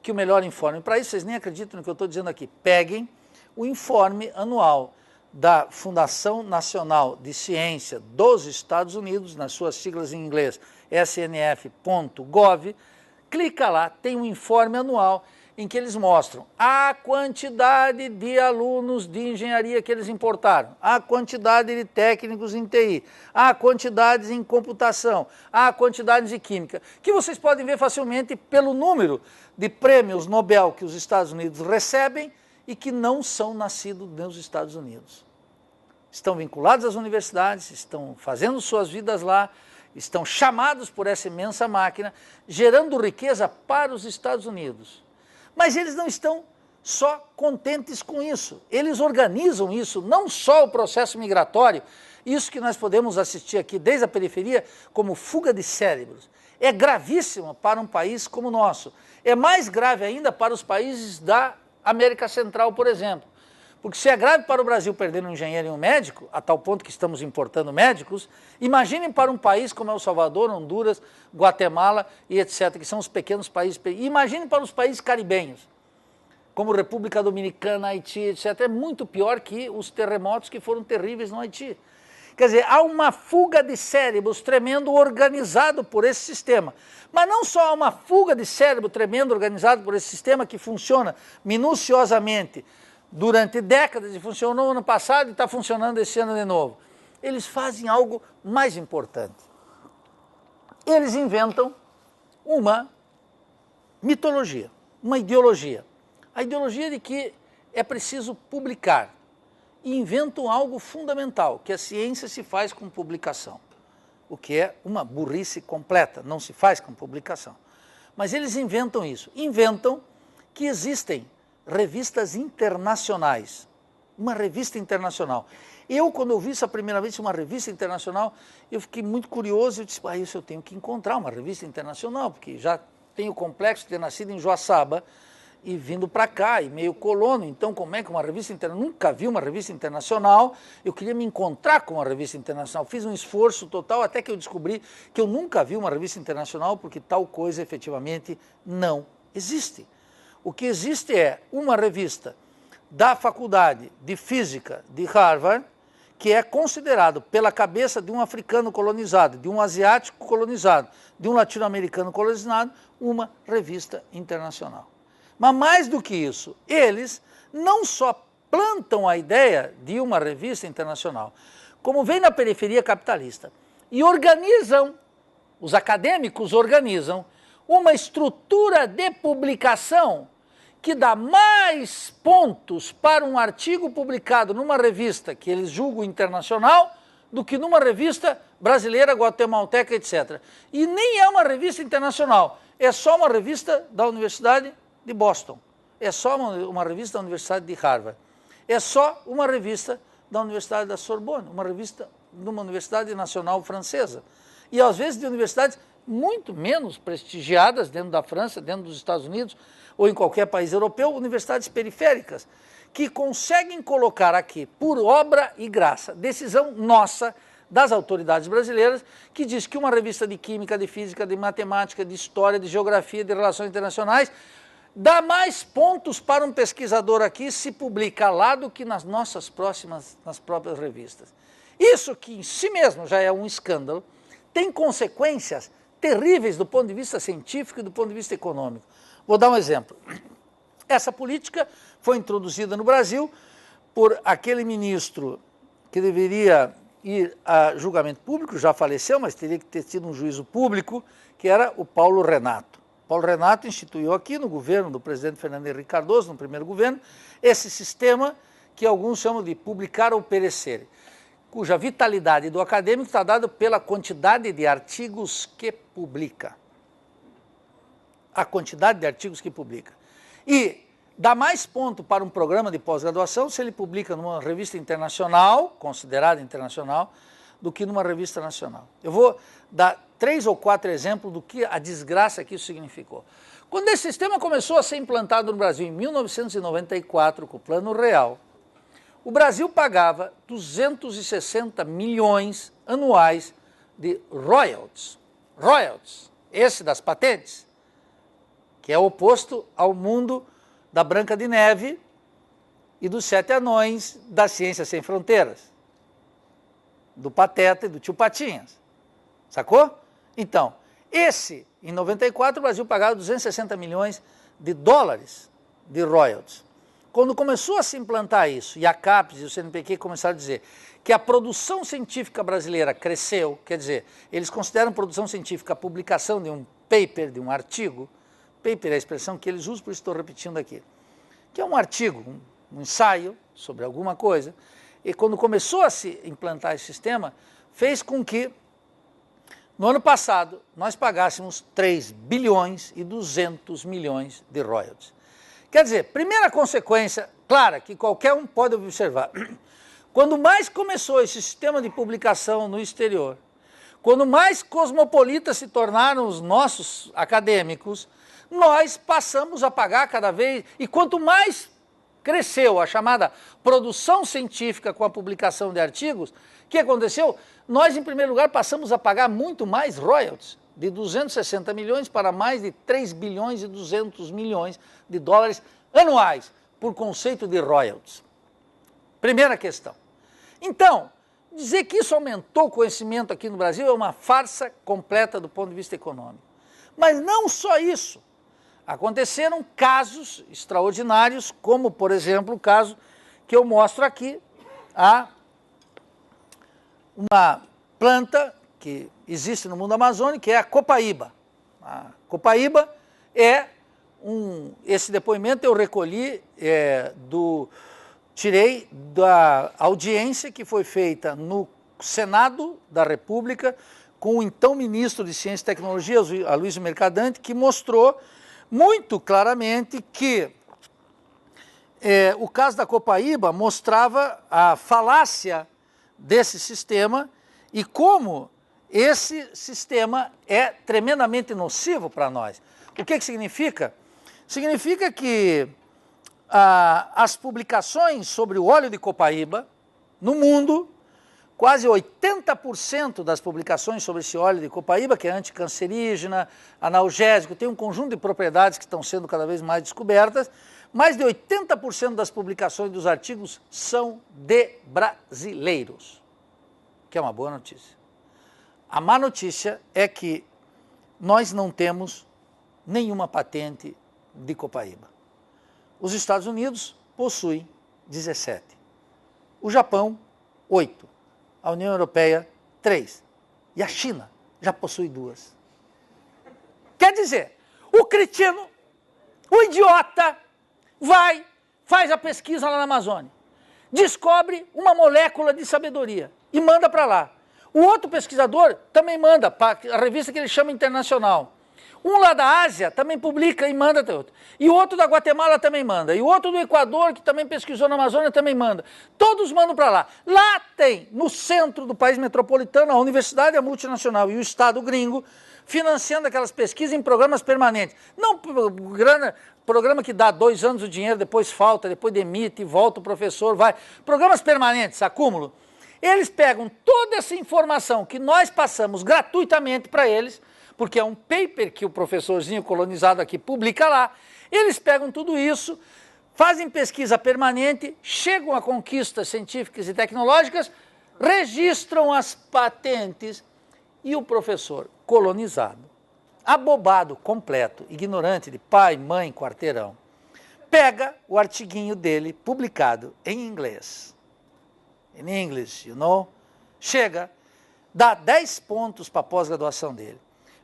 [SPEAKER 1] que o melhor informe para isso, vocês nem acreditam no que eu estou dizendo aqui, peguem o informe anual da Fundação Nacional de Ciência dos Estados Unidos, nas suas siglas em inglês, snf.gov, clica lá, tem um informe anual em que eles mostram a quantidade de alunos de engenharia que eles importaram, a quantidade de técnicos em TI, a quantidades em computação, a quantidades de química, que vocês podem ver facilmente pelo número de prêmios Nobel que os Estados Unidos recebem e que não são nascidos nos Estados Unidos. Estão vinculados às universidades, estão fazendo suas vidas lá, estão chamados por essa imensa máquina, gerando riqueza para os Estados Unidos. Mas eles não estão só contentes com isso, eles organizam isso, não só o processo migratório, isso que nós podemos assistir aqui desde a periferia como fuga de cérebros. É gravíssimo para um país como o nosso, é mais grave ainda para os países da América Central, por exemplo. Porque se é grave para o Brasil perder um engenheiro e um médico, a tal ponto que estamos importando médicos, imaginem para um país como El Salvador, Honduras, Guatemala e etc., que são os pequenos países. Imaginem para os países caribenhos, como República Dominicana, Haiti, etc. É muito pior que os terremotos que foram terríveis no Haiti. Quer dizer, há uma fuga de cérebros tremendo organizado por esse sistema. Mas não só há uma fuga de cérebro tremendo organizado por esse sistema que funciona minuciosamente, durante décadas, e funcionou ano passado e está funcionando esse ano de novo. Eles fazem algo mais importante. Eles inventam uma mitologia, uma ideologia. A ideologia de que é preciso publicar. E inventam algo fundamental, que a ciência se faz com publicação. O que é uma burrice completa, não se faz com publicação. Mas eles inventam isso. Inventam que existem revistas internacionais, uma revista internacional. Eu, quando eu vi isso a primeira vez, uma revista internacional, eu fiquei muito curioso e disse, isso eu tenho que encontrar uma revista internacional, porque já tenho o complexo de ter nascido em Joaçaba e vindo para cá, e meio colono, então como é que uma revista internacional, nunca vi uma revista internacional, eu queria me encontrar com uma revista internacional, fiz um esforço total até que eu descobri que eu nunca vi uma revista internacional, porque tal coisa efetivamente não existe. O que existe é uma revista da Faculdade de Física de Harvard, que é considerado pela cabeça de um africano colonizado, de um asiático colonizado, de um latino-americano colonizado, uma revista internacional. Mas mais do que isso, eles não só plantam a ideia de uma revista internacional, como vem na periferia capitalista, e organizam, os acadêmicos organizam, uma estrutura de publicação que dá mais pontos para um artigo publicado numa revista que eles julgam internacional do que numa revista brasileira, guatemalteca, etc. E nem é uma revista internacional, é só uma revista da Universidade de Boston, é só uma revista da Universidade de Harvard, é só uma revista da Universidade da Sorbonne, uma revista de uma universidade nacional francesa, e às vezes de universidades muito menos prestigiadas dentro da França, dentro dos Estados Unidos, ou em qualquer país europeu, universidades periféricas, que conseguem colocar aqui, por obra e graça, decisão nossa, das autoridades brasileiras, que diz que uma revista de química, de física, de matemática, de história, de geografia, de relações internacionais, dá mais pontos para um pesquisador aqui se publica lá do que nas próprias revistas. Isso que em si mesmo já é um escândalo, tem consequências terríveis do ponto de vista científico e do ponto de vista econômico. Vou dar um exemplo. Essa política foi introduzida no Brasil por aquele ministro que deveria ir a julgamento público, já faleceu, mas teria que ter tido um juízo público, que era o Paulo Renato. Paulo Renato instituiu aqui no governo do presidente Fernando Henrique Cardoso, no primeiro governo, esse sistema que alguns chamam de publicar ou perecer, cuja vitalidade do acadêmico está dada pela quantidade de artigos que publica. A quantidade de artigos que publica. E dá mais ponto para um programa de pós-graduação se ele publica numa revista internacional, considerada internacional, do que numa revista nacional. Eu vou dar 3 ou 4 exemplos do que a desgraça que isso significou. Quando esse sistema começou a ser implantado no Brasil em 1994, com o Plano Real, o Brasil pagava 260 milhões anuais de royalties. Royalties, esse das patentes, que é oposto ao mundo da Branca de Neve e dos 7 anões da Ciência Sem Fronteiras, do Pateta e do Tio Patinhas. Sacou? Então, em 94, o Brasil pagava 260 milhões de dólares de royalties. Quando começou a se implantar isso, e a CAPES e o CNPq começaram a dizer que a produção científica brasileira cresceu, quer dizer, eles consideram produção científica a publicação de um paper, de um artigo, paper é a expressão que eles usam, por isso estou repetindo aqui, que é um artigo, um ensaio sobre alguma coisa, e quando começou a se implantar esse sistema, fez com que, no ano passado, nós pagássemos 3 bilhões e 200 milhões de royalties. Quer dizer, primeira consequência, clara, que qualquer um pode observar, quando mais começou esse sistema de publicação no exterior, quando mais cosmopolitas se tornaram os nossos acadêmicos, nós passamos a pagar cada vez, e quanto mais cresceu a chamada produção científica com a publicação de artigos, o que aconteceu? Nós, em primeiro lugar, passamos a pagar muito mais royalties, de 260 milhões para mais de 3 bilhões e 200 milhões de dólares anuais, por conceito de royalties. Primeira questão. Então, dizer que isso aumentou o conhecimento aqui no Brasil é uma farsa completa do ponto de vista econômico. Mas não só isso. Aconteceram casos extraordinários, como, por exemplo, o caso que eu mostro aqui, uma planta que existe no mundo amazônico, que é a copaíba. A copaíba é esse depoimento eu recolhi, tirei da audiência que foi feita no Senado da República com o então ministro de Ciência e Tecnologia, Aloysio Mercadante, que mostrou muito claramente que o caso da copaíba mostrava a falácia desse sistema e como esse sistema é tremendamente nocivo para nós. O que significa? Significa que as publicações sobre o óleo de copaíba no mundo, quase 80% das publicações sobre esse óleo de copaíba, que é anticancerígena, analgésico, tem um conjunto de propriedades que estão sendo cada vez mais descobertas, mais de 80% das publicações dos artigos são de brasileiros, que é uma boa notícia. A má notícia é que nós não temos nenhuma patente de copaíba. Os Estados Unidos possuem 17, o Japão 8, a União Europeia 3 e a China já possui 2. Quer dizer, o cretino, o idiota, faz a pesquisa lá na Amazônia, descobre uma molécula de sabedoria e manda para lá. O outro pesquisador também manda para a revista que ele chama internacional. Um lá da Ásia também publica e manda até outro. E o outro da Guatemala também manda. E o outro do Equador, que também pesquisou na Amazônia, também manda. Todos mandam para lá. Lá tem, no centro do país metropolitano, a universidade, a multinacional e o Estado gringo, financiando aquelas pesquisas em programas permanentes. Não programa que dá 2 anos o dinheiro, depois falta, depois demite, volta o professor, vai. Programas permanentes, acúmulo. Eles pegam toda essa informação que nós passamos gratuitamente para eles, porque é um paper que o professorzinho colonizado aqui publica lá, eles pegam tudo isso, fazem pesquisa permanente, chegam a conquistas científicas e tecnológicas, registram as patentes e o professor colonizado, abobado, completo, ignorante de pai, mãe, quarteirão, pega o artiguinho dele publicado em inglês, in English, you know, chega, dá 10 pontos para a pós-graduação dele,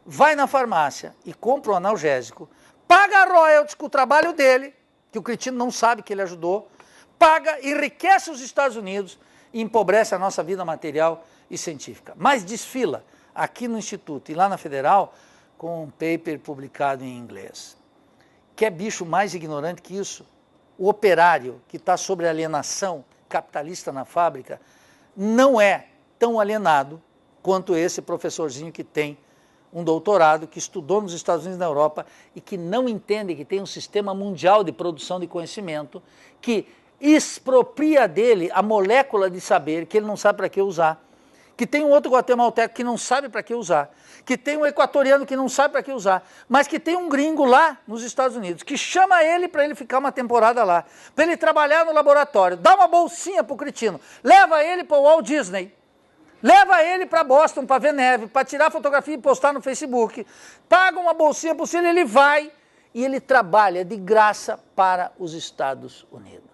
[SPEAKER 1] vai na farmácia e compra um analgésico, paga royalties com o trabalho dele, que o cretino não sabe que ele ajudou, paga, enriquece os Estados Unidos e empobrece a nossa vida material e científica. Mas desfila aqui no Instituto e lá na Federal com um paper publicado em inglês. Que é bicho mais ignorante que isso? O operário que está sobre alienação capitalista na fábrica não é tão alienado quanto esse professorzinho que tem um doutorado, que estudou nos Estados Unidos e na Europa e que não entende que tem um sistema mundial de produção de conhecimento que expropria dele a molécula de saber que ele não sabe para que usar, que tem um outro guatemalteco que não sabe para que usar, que tem um equatoriano que não sabe para que usar, mas que tem um gringo lá nos Estados Unidos que chama ele para ele ficar uma temporada lá, para ele trabalhar no laboratório, dá uma bolsinha para o cretino, leva ele para o Walt Disney, leva ele para Boston para ver neve, para tirar fotografia e postar no Facebook, paga uma bolsinha para ele, ele vai e ele trabalha de graça para os Estados Unidos.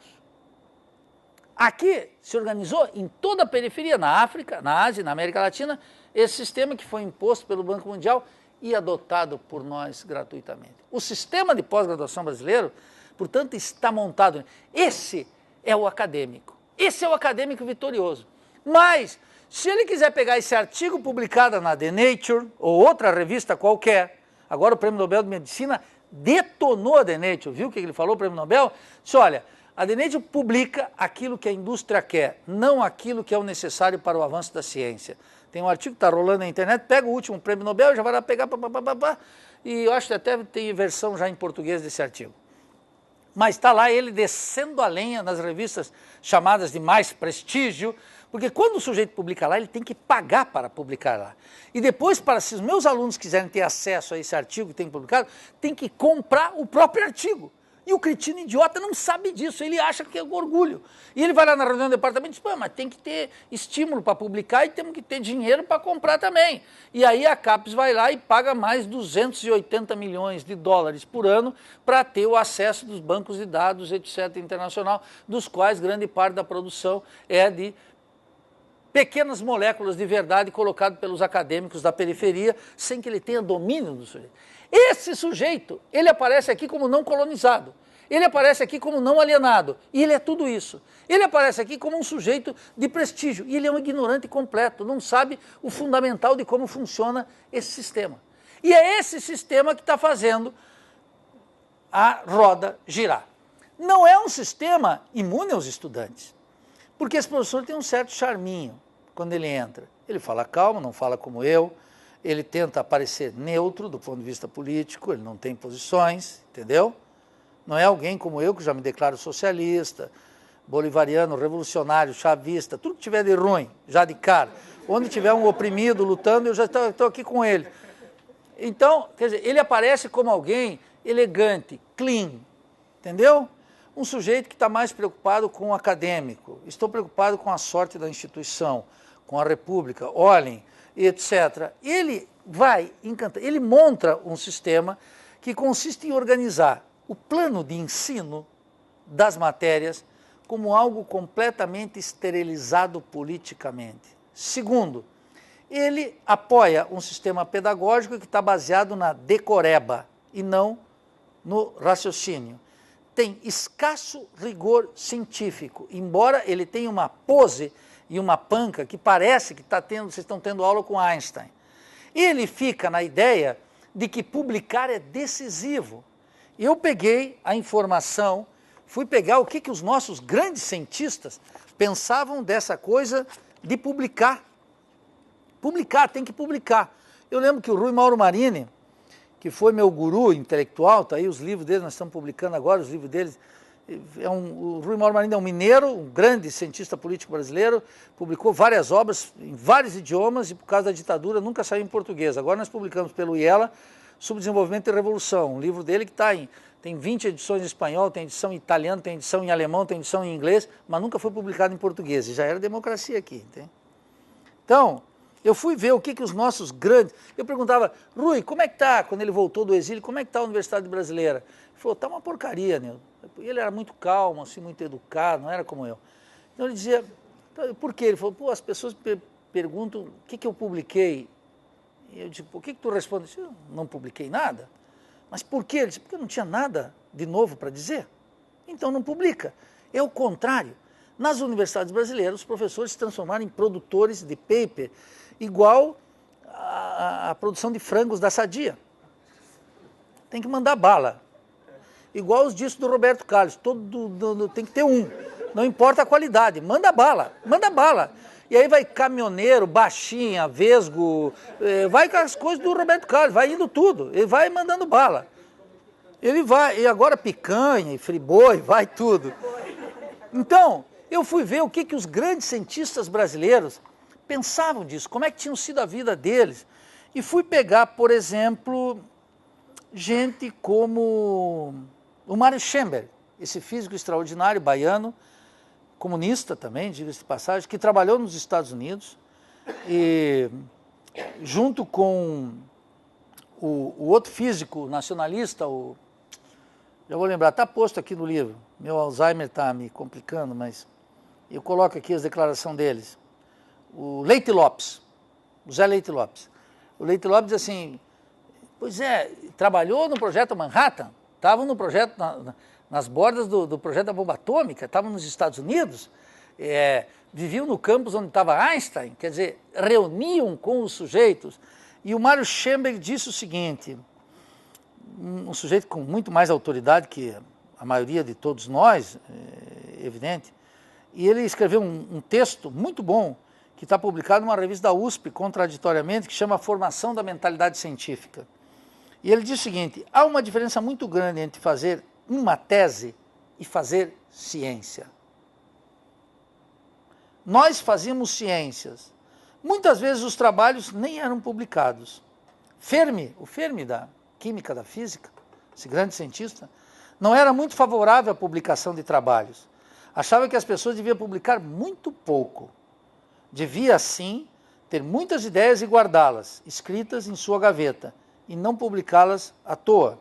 [SPEAKER 1] Aqui se organizou em toda a periferia, na África, na Ásia, na América Latina, esse sistema que foi imposto pelo Banco Mundial e adotado por nós gratuitamente. O sistema de pós-graduação brasileiro, portanto, está montado. Esse é o acadêmico. Esse é o acadêmico vitorioso. Mas, se ele quiser pegar esse artigo publicado na The Nature ou outra revista qualquer, agora o Prêmio Nobel de Medicina detonou a The Nature, viu o que ele falou, o Prêmio Nobel? Disse, olha, a The Nature publica aquilo que a indústria quer, não aquilo que é o necessário para o avanço da ciência. Tem um artigo que está rolando na internet, pega o último Prêmio Nobel, já vai lá pegar, e eu acho que até tem versão já em português desse artigo. Mas está lá ele descendo a lenha nas revistas chamadas de mais prestígio, porque quando o sujeito publica lá, ele tem que pagar para publicar lá. E depois, se os meus alunos quiserem ter acesso a esse artigo que tem publicado, tem que comprar o próprio artigo. E o cretino idiota não sabe disso, ele acha que é orgulho. E ele vai lá na reunião do departamento e diz, pô, mas tem que ter estímulo para publicar e temos que ter dinheiro para comprar também. E aí a CAPES vai lá e paga mais 280 milhões de dólares por ano para ter o acesso dos bancos de dados, etc., internacional, dos quais grande parte da produção é de pequenas moléculas de verdade colocadas pelos acadêmicos da periferia, sem que ele tenha domínio do sujeito. Esse sujeito, ele aparece aqui como não colonizado, ele aparece aqui como não alienado, e ele é tudo isso. Ele aparece aqui como um sujeito de prestígio, e ele é um ignorante completo, não sabe o fundamental de como funciona esse sistema. E é esse sistema que está fazendo a roda girar. Não é um sistema imune aos estudantes, porque esse professor tem um certo charminho quando ele entra. Ele fala calmo, não fala como eu, ele tenta parecer neutro do ponto de vista político, ele não tem posições, entendeu? Não é alguém como eu, que já me declaro socialista, bolivariano, revolucionário, chavista, tudo que tiver de ruim, já de cara. Onde tiver um oprimido lutando, eu já estou aqui com ele. Então, quer dizer, ele aparece como alguém elegante, clean, entendeu? Um sujeito que está mais preocupado com o acadêmico, estou preocupado com a sorte da instituição, com a república, olhem, etc. Ele vai encantar, ele monta um sistema que consiste em organizar o plano de ensino das matérias como algo completamente esterilizado politicamente. Segundo, ele apoia um sistema pedagógico que está baseado na decoreba e não no raciocínio. Tem escasso rigor científico, embora ele tenha uma pose e uma panca que parece que vocês estão tendo aula com Einstein. Ele fica na ideia de que publicar é decisivo. Eu peguei a informação, fui pegar o que os nossos grandes cientistas pensavam dessa coisa de publicar. Publicar, tem que publicar. Eu lembro que o Rui Mauro Marini, que foi meu guru intelectual, tá aí os livros dele, nós estamos publicando agora os livros dele. O Rui Mauro Marini é um mineiro, um grande cientista político brasileiro, publicou várias obras em vários idiomas e por causa da ditadura nunca saiu em português. Agora nós publicamos pelo IELA Subdesenvolvimento e Revolução, um livro dele que tem 20 edições em espanhol, tem edição em italiano, tem edição em alemão, tem edição em inglês, mas nunca foi publicado em português, e já era democracia aqui. Entende? Então, eu fui ver o que os nossos grandes... Eu perguntava, Rui, como é que está, quando ele voltou do exílio, como é que está a Universidade Brasileira? Ele falou, está uma porcaria, Nildo. Ele era muito calmo, assim, muito educado, não era como eu. Então ele dizia, por quê? Ele falou, pô, as pessoas perguntam o que eu publiquei. E eu disse, por que tu responde? Eu disse, eu não publiquei nada. Mas por quê? Ele disse, porque eu não tinha nada de novo para dizer. Então não publica. É o contrário. Nas universidades brasileiras, os professores se transformaram em produtores de paper igual a produção de frangos da Sadia. Tem que mandar bala. Igual os discos do Roberto Carlos, tem que ter um. Não importa a qualidade, manda bala, manda bala. E aí vai caminhoneiro, baixinha, vesgo, vai com as coisas do Roberto Carlos, vai indo tudo, ele vai mandando bala. Ele vai, e agora picanha, e friboi, vai tudo. Então, eu fui ver o que os grandes cientistas brasileiros pensavam disso, como é que tinha sido a vida deles. E fui pegar, por exemplo, gente como o Mário Schember, esse físico extraordinário, baiano, comunista também, diga-se de passagem, que trabalhou nos Estados Unidos, e junto com o outro físico nacionalista, já vou lembrar, está posto aqui no livro, meu Alzheimer está me complicando, mas eu coloco aqui as declarações deles. O Leite Lopes, o Zé Leite Lopes. O Leite Lopes diz assim, pois é, trabalhou no projeto Manhattan, estavam no projeto, nas bordas do projeto da bomba atômica, estavam nos Estados Unidos, viviam no campus onde estava Einstein, quer dizer, reuniam com os sujeitos. E o Mário Schember disse o seguinte, um sujeito com muito mais autoridade que a maioria de todos nós, evidente, e ele escreveu um texto muito bom, que está publicado numa revista da USP, contraditoriamente, que chama Formação da Mentalidade Científica. E ele diz o seguinte, há uma diferença muito grande entre fazer uma tese e fazer ciência. Nós fazíamos ciências. Muitas vezes os trabalhos nem eram publicados. O Fermi da química, da física, esse grande cientista, não era muito favorável à publicação de trabalhos. Achava que as pessoas deviam publicar muito pouco. Devia, sim, ter muitas ideias e guardá-las, escritas em sua gaveta, e não publicá-las à toa.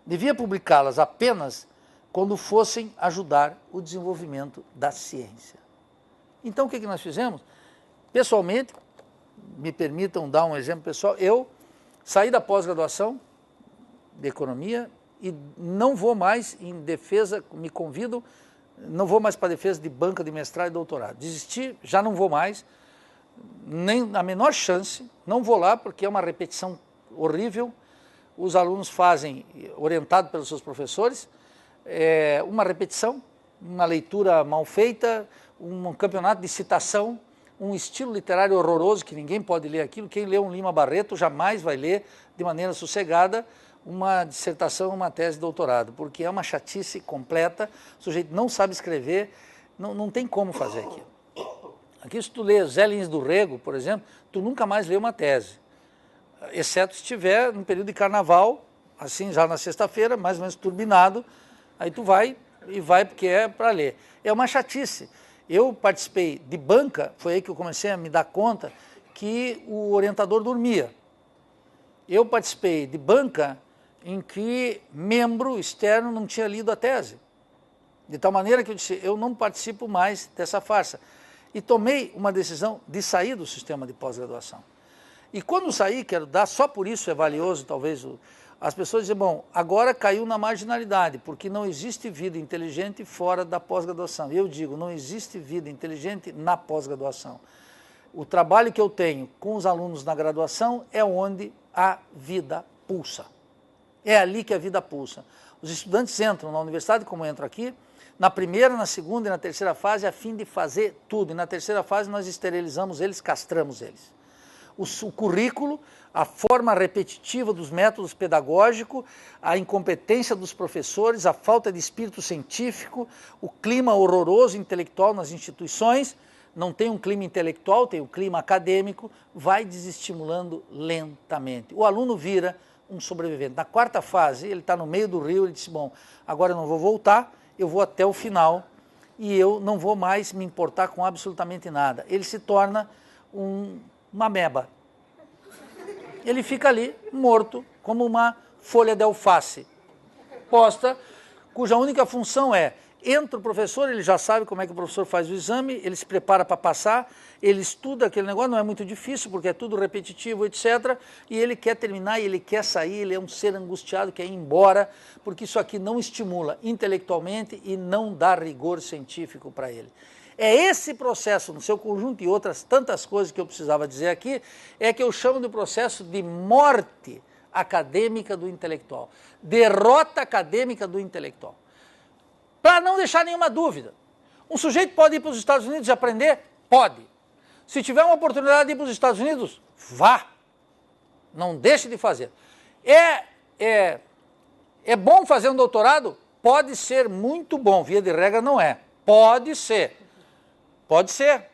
[SPEAKER 1] Devia publicá-las apenas quando fossem ajudar o desenvolvimento da ciência. Então, o que nós fizemos? Pessoalmente, me permitam dar um exemplo pessoal, eu saí da pós-graduação de economia e não vou mais em defesa, me convidam, não vou mais para defesa de banca de mestrado e doutorado. Desisti, já não vou mais, nem a menor chance, não vou lá porque é uma repetição horrível. Os alunos fazem, orientado pelos seus professores, uma repetição, uma leitura mal feita, um campeonato de citação, um estilo literário horroroso que ninguém pode ler aquilo. Quem lê um Lima Barreto jamais vai ler de maneira sossegada uma dissertação, uma tese de doutorado, porque é uma chatice completa, o sujeito não sabe escrever, não tem como fazer aquilo. Aqui se tu lê Zé Lins do Rego, por exemplo, tu nunca mais lê uma tese, exceto se estiver no período de carnaval, assim já na sexta-feira, mais ou menos turbinado, aí tu vai porque é para ler. É uma chatice. Eu participei de banca, foi aí que eu comecei a me dar conta que o orientador dormia. Eu participei de banca em que membro externo não tinha lido a tese. De tal maneira que eu disse, eu não participo mais dessa farsa. E tomei uma decisão de sair do sistema de pós-graduação. E quando saí, quero dar, só por isso é valioso, talvez, as pessoas dizem, bom, agora caiu na marginalidade, porque não existe vida inteligente fora da pós-graduação. E eu digo, não existe vida inteligente na pós-graduação. O trabalho que eu tenho com os alunos na graduação é onde a vida pulsa. É ali que a vida pulsa. Os estudantes entram na universidade, como eu entro aqui, na primeira, na segunda e na terceira fase, a fim de fazer tudo. E na terceira fase nós esterilizamos eles, castramos eles. O currículo, a forma repetitiva dos métodos pedagógicos, a incompetência dos professores, a falta de espírito científico, o clima horroroso intelectual nas instituições, não tem um clima intelectual, tem um clima acadêmico, vai desestimulando lentamente. O aluno vira um sobrevivente. Na quarta fase, ele está no meio do rio, ele disse, bom, agora eu não vou voltar, eu vou até o final e eu não vou mais me importar com absolutamente nada. Ele se torna uma ameba. Ele fica ali, morto, como uma folha de alface, posta, cuja única função é, entra o professor, ele já sabe como é que o professor faz o exame, ele se prepara para passar, ele estuda aquele negócio, não é muito difícil, porque é tudo repetitivo, etc. E ele quer terminar, ele quer sair, ele é um ser angustiado, quer ir embora, porque isso aqui não estimula intelectualmente e não dá rigor científico para ele. É esse processo, no seu conjunto e outras tantas coisas que eu precisava dizer aqui, é que eu chamo de processo de morte acadêmica do intelectual, derrota acadêmica do intelectual. Para não deixar nenhuma dúvida, um sujeito pode ir para os Estados Unidos e aprender? Pode. Se tiver uma oportunidade de ir para os Estados Unidos, vá. Não deixe de fazer. É bom fazer um doutorado? Pode ser muito bom, via de regra não é. Pode ser. Pode ser.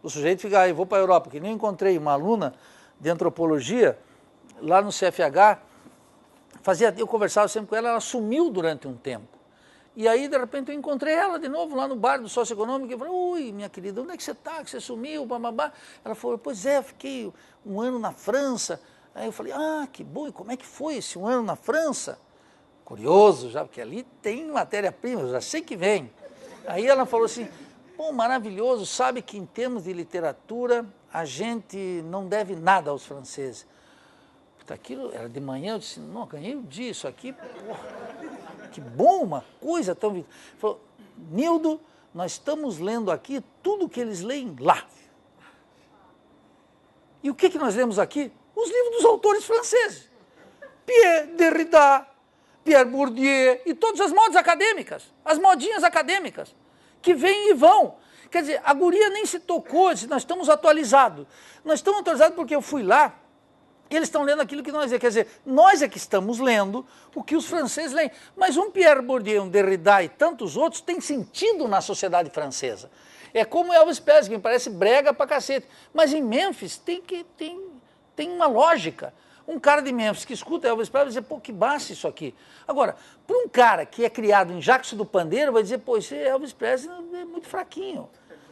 [SPEAKER 1] O sujeito fica aí, vou para a Europa, que nem encontrei uma aluna de antropologia lá no CFH, eu conversava sempre com ela, ela sumiu durante um tempo. E aí, de repente, eu encontrei ela de novo lá no bar do socioeconômico e falei, ui, minha querida, onde é que você está, que você sumiu, bababá? Ela falou, pois é, fiquei um ano na França. Aí eu falei, ah, que bom, e como é que foi esse um ano na França? Curioso já, porque ali tem matéria-prima, eu já sei que vem. Aí ela falou assim, pô, maravilhoso, sabe que em termos de literatura, a gente não deve nada aos franceses. Aquilo era de manhã, eu disse, não, ganhei o dia, isso aqui, porra, que bom, uma coisa tão... Falou, Nildo, nós estamos lendo aqui tudo que eles leem lá. E o que nós lemos aqui? Os livros dos autores franceses. Pierre Derrida, Pierre Bourdieu e todas as modas acadêmicas, as modinhas acadêmicas, que vêm e vão. Quer dizer, a guria nem se tocou, disse, nós estamos atualizados. Nós estamos atualizados porque eu fui lá, e eles estão lendo aquilo que nós lemos. Quer dizer, nós é que estamos lendo o que os franceses leem. Mas um Pierre Bourdieu, um Derrida e tantos outros têm sentido na sociedade francesa. É como Elvis Presley, que me parece brega pra cacete. Mas em Memphis tem uma lógica. Um cara de Memphis que escuta Elvis Presley vai dizer, pô, que baixo isso aqui. Agora, para um cara que é criado em Jacques do Pandeiro, vai dizer, pô, esse Elvis Presley é muito fraquinho.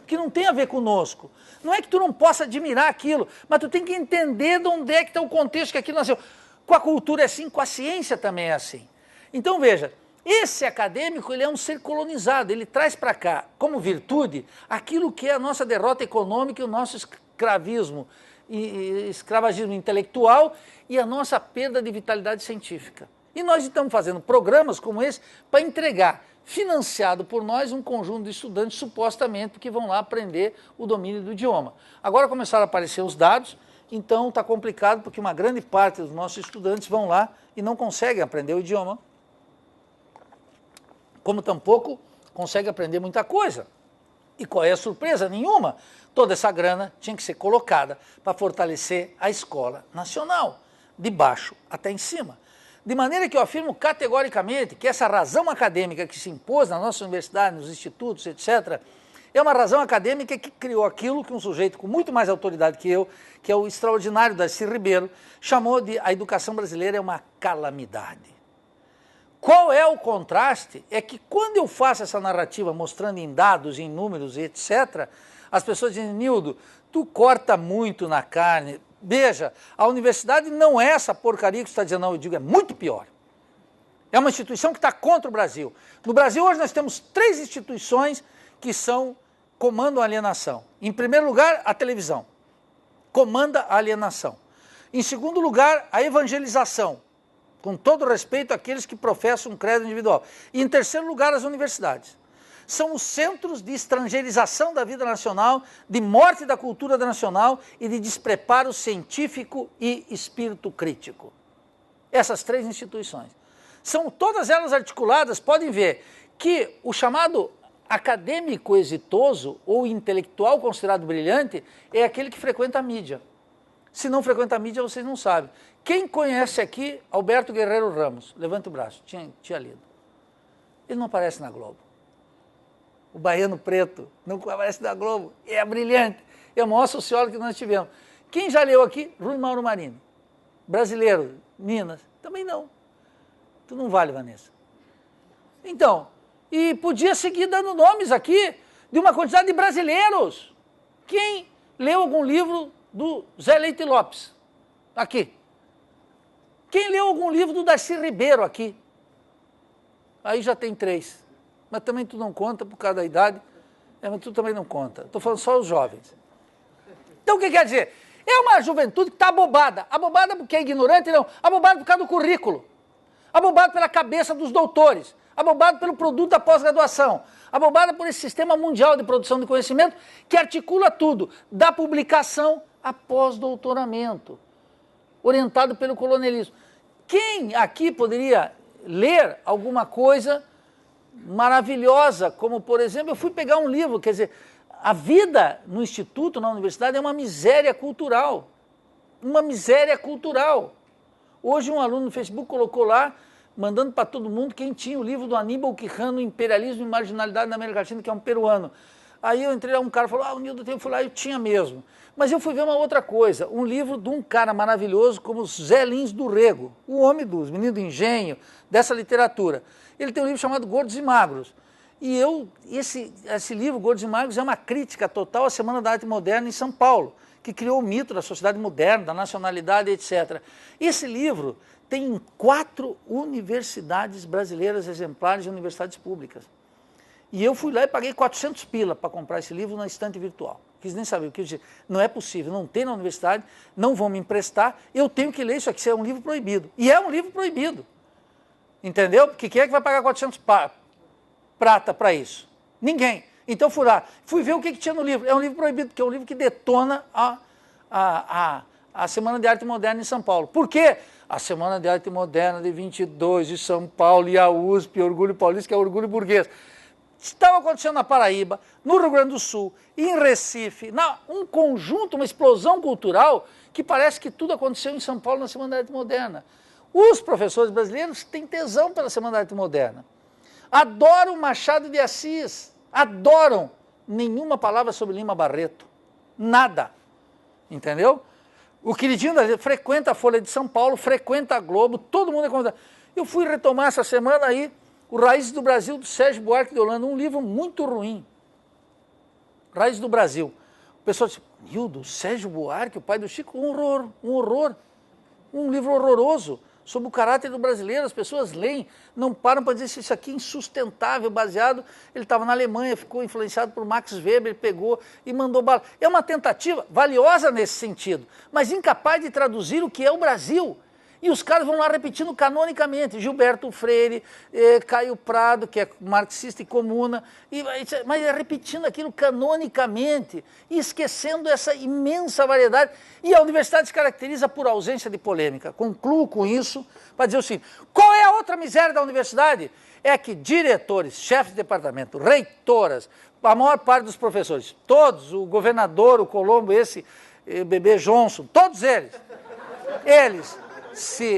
[SPEAKER 1] Que não tem a ver conosco. Não é que tu não possa admirar aquilo, mas tu tem que entender de onde é que está o contexto que aquilo nasceu. Com a cultura é assim, com a ciência também é assim. Então veja, esse acadêmico ele é um ser colonizado, ele traz para cá, como virtude, aquilo que é a nossa derrota econômica e o nosso escravismo, e escravagismo intelectual e a nossa perda de vitalidade científica. E nós estamos fazendo programas como esse para entregar, financiado por nós, um conjunto de estudantes supostamente que vão lá aprender o domínio do idioma. Agora começaram a aparecer os dados, então está complicado porque uma grande parte dos nossos estudantes vão lá e não conseguem aprender o idioma, como tampouco conseguem aprender muita coisa. E qual é a surpresa? Nenhuma. Toda essa grana tinha que ser colocada para fortalecer a escola nacional, de baixo até em cima. De maneira que eu afirmo categoricamente que essa razão acadêmica que se impôs na nossa universidade, nos institutos, etc., é uma razão acadêmica que criou aquilo que um sujeito com muito mais autoridade que eu, que é o extraordinário Darcy Ribeiro, chamou de a educação brasileira é uma calamidade. Qual é o contraste? É que quando eu faço essa narrativa mostrando em dados, em números, etc., as pessoas dizem, Nildo, tu corta muito na carne. Veja, a universidade não é essa porcaria que você está dizendo, não, eu digo, é muito pior. É uma instituição que está contra o Brasil. No Brasil hoje nós temos 3 instituições que comandam a alienação. Em primeiro lugar, a televisão, comanda a alienação. Em segundo lugar, a evangelização, com todo respeito àqueles que professam um credo individual. E em terceiro lugar, as universidades. São os centros de estrangeirização da vida nacional, de morte da cultura nacional e de despreparo científico e espírito crítico. Essas 3 instituições. São todas elas articuladas, podem ver que o chamado acadêmico exitoso ou intelectual considerado brilhante é aquele que frequenta a mídia. Se não frequenta a mídia, vocês não sabem. Quem conhece aqui Alberto Guerreiro Ramos? Levanta o braço, tinha lido. Ele não aparece na Globo. O baiano preto não aparece na Globo, é brilhante, é o maior sociólogo que nós tivemos. Quem já leu aqui? Rui Mauro Marini. Brasileiro, Minas, também não. Tu não vale, Vanessa. Então, e podia seguir dando nomes aqui de uma quantidade de brasileiros. Quem leu algum livro do Zé Leite Lopes? Aqui. Quem leu algum livro do Darcy Ribeiro? Aqui. Aí já tem 3. Mas também tu não conta por causa da idade, mas tu também não conta. Estou falando só os jovens. Então o que quer dizer? É uma juventude que está abobada. Abobada porque é ignorante? Não. Abobada por causa do currículo. Abobada pela cabeça dos doutores. Abobada pelo produto da pós-graduação. Abobada por esse sistema mundial de produção de conhecimento que articula tudo, da publicação a pós-doutoramento, orientado pelo colonialismo. Quem aqui poderia ler alguma coisa maravilhosa, como, por exemplo, eu fui pegar um livro, quer dizer, A vida no instituto, na universidade, é uma miséria cultural. Uma miséria cultural. Hoje um aluno no Facebook colocou lá, mandando para todo mundo quem tinha o livro do Aníbal Quijano, Imperialismo e Marginalidade na América Latina, que é um peruano. Aí eu entrei lá, um cara falou, o Nildo tem, eu fui lá, eu tinha mesmo. Mas eu fui ver uma outra coisa, um livro de um cara maravilhoso como Zé Lins do Rego, o homem dos meninos do engenho, dessa literatura. Ele tem um livro chamado Gordos e Magros. E esse livro, Gordos e Magros, é uma crítica total à Semana da Arte Moderna em São Paulo, que criou o mito da sociedade moderna, da nacionalidade, etc. Esse livro tem em 4 universidades brasileiras exemplares de universidades públicas. E eu fui lá e paguei 400 pila para comprar esse livro na estante virtual. Quis nem saber o que eu disse. Não é possível, não tem na universidade, não vão me emprestar, eu tenho que ler isso aqui, isso é um livro proibido. E é um livro proibido. Entendeu? Porque quem é que vai pagar 400 prata para isso? Ninguém. Então fui lá, fui ver o que tinha no livro. É um livro proibido, porque é um livro que detona a Semana de Arte Moderna em São Paulo. Por quê? A Semana de Arte Moderna de 22 de São Paulo e a USP, Orgulho Paulista, que é Orgulho Burguês. Estava acontecendo na Paraíba, no Rio Grande do Sul, em Recife, um conjunto, uma explosão cultural que parece que tudo aconteceu em São Paulo na Semana da Arte Moderna. Os professores brasileiros têm tesão pela Semana da Arte Moderna. Adoram Machado de Assis, adoram. Nenhuma palavra sobre Lima Barreto, nada, entendeu? O queridinho da gente frequenta a Folha de São Paulo, frequenta a Globo, todo mundo é convidado. Eu fui retomar essa semana aí o Raízes do Brasil, do Sérgio Buarque de Holanda, um livro muito ruim. Raízes do Brasil. O pessoal disse, Nildo, Sérgio Buarque, o pai do Chico, um horror, um horror. Um livro horroroso sobre o caráter do brasileiro, as pessoas leem, não param para dizer se isso aqui é insustentável, baseado, ele estava na Alemanha, ficou influenciado por Max Weber, pegou e mandou bala. É uma tentativa valiosa nesse sentido, mas incapaz de traduzir o que é o Brasil. E os caras vão lá repetindo canonicamente, Gilberto Freire, Caio Prado, que é marxista e comuna, mas é repetindo aquilo canonicamente e esquecendo essa imensa variedade. E a universidade se caracteriza por ausência de polêmica. Concluo com isso para dizer o seguinte, qual é a outra miséria da universidade? É que diretores, chefes de departamento, reitoras, a maior parte dos professores, todos, o governador, o Colombo, esse bebê Johnson, todos eles...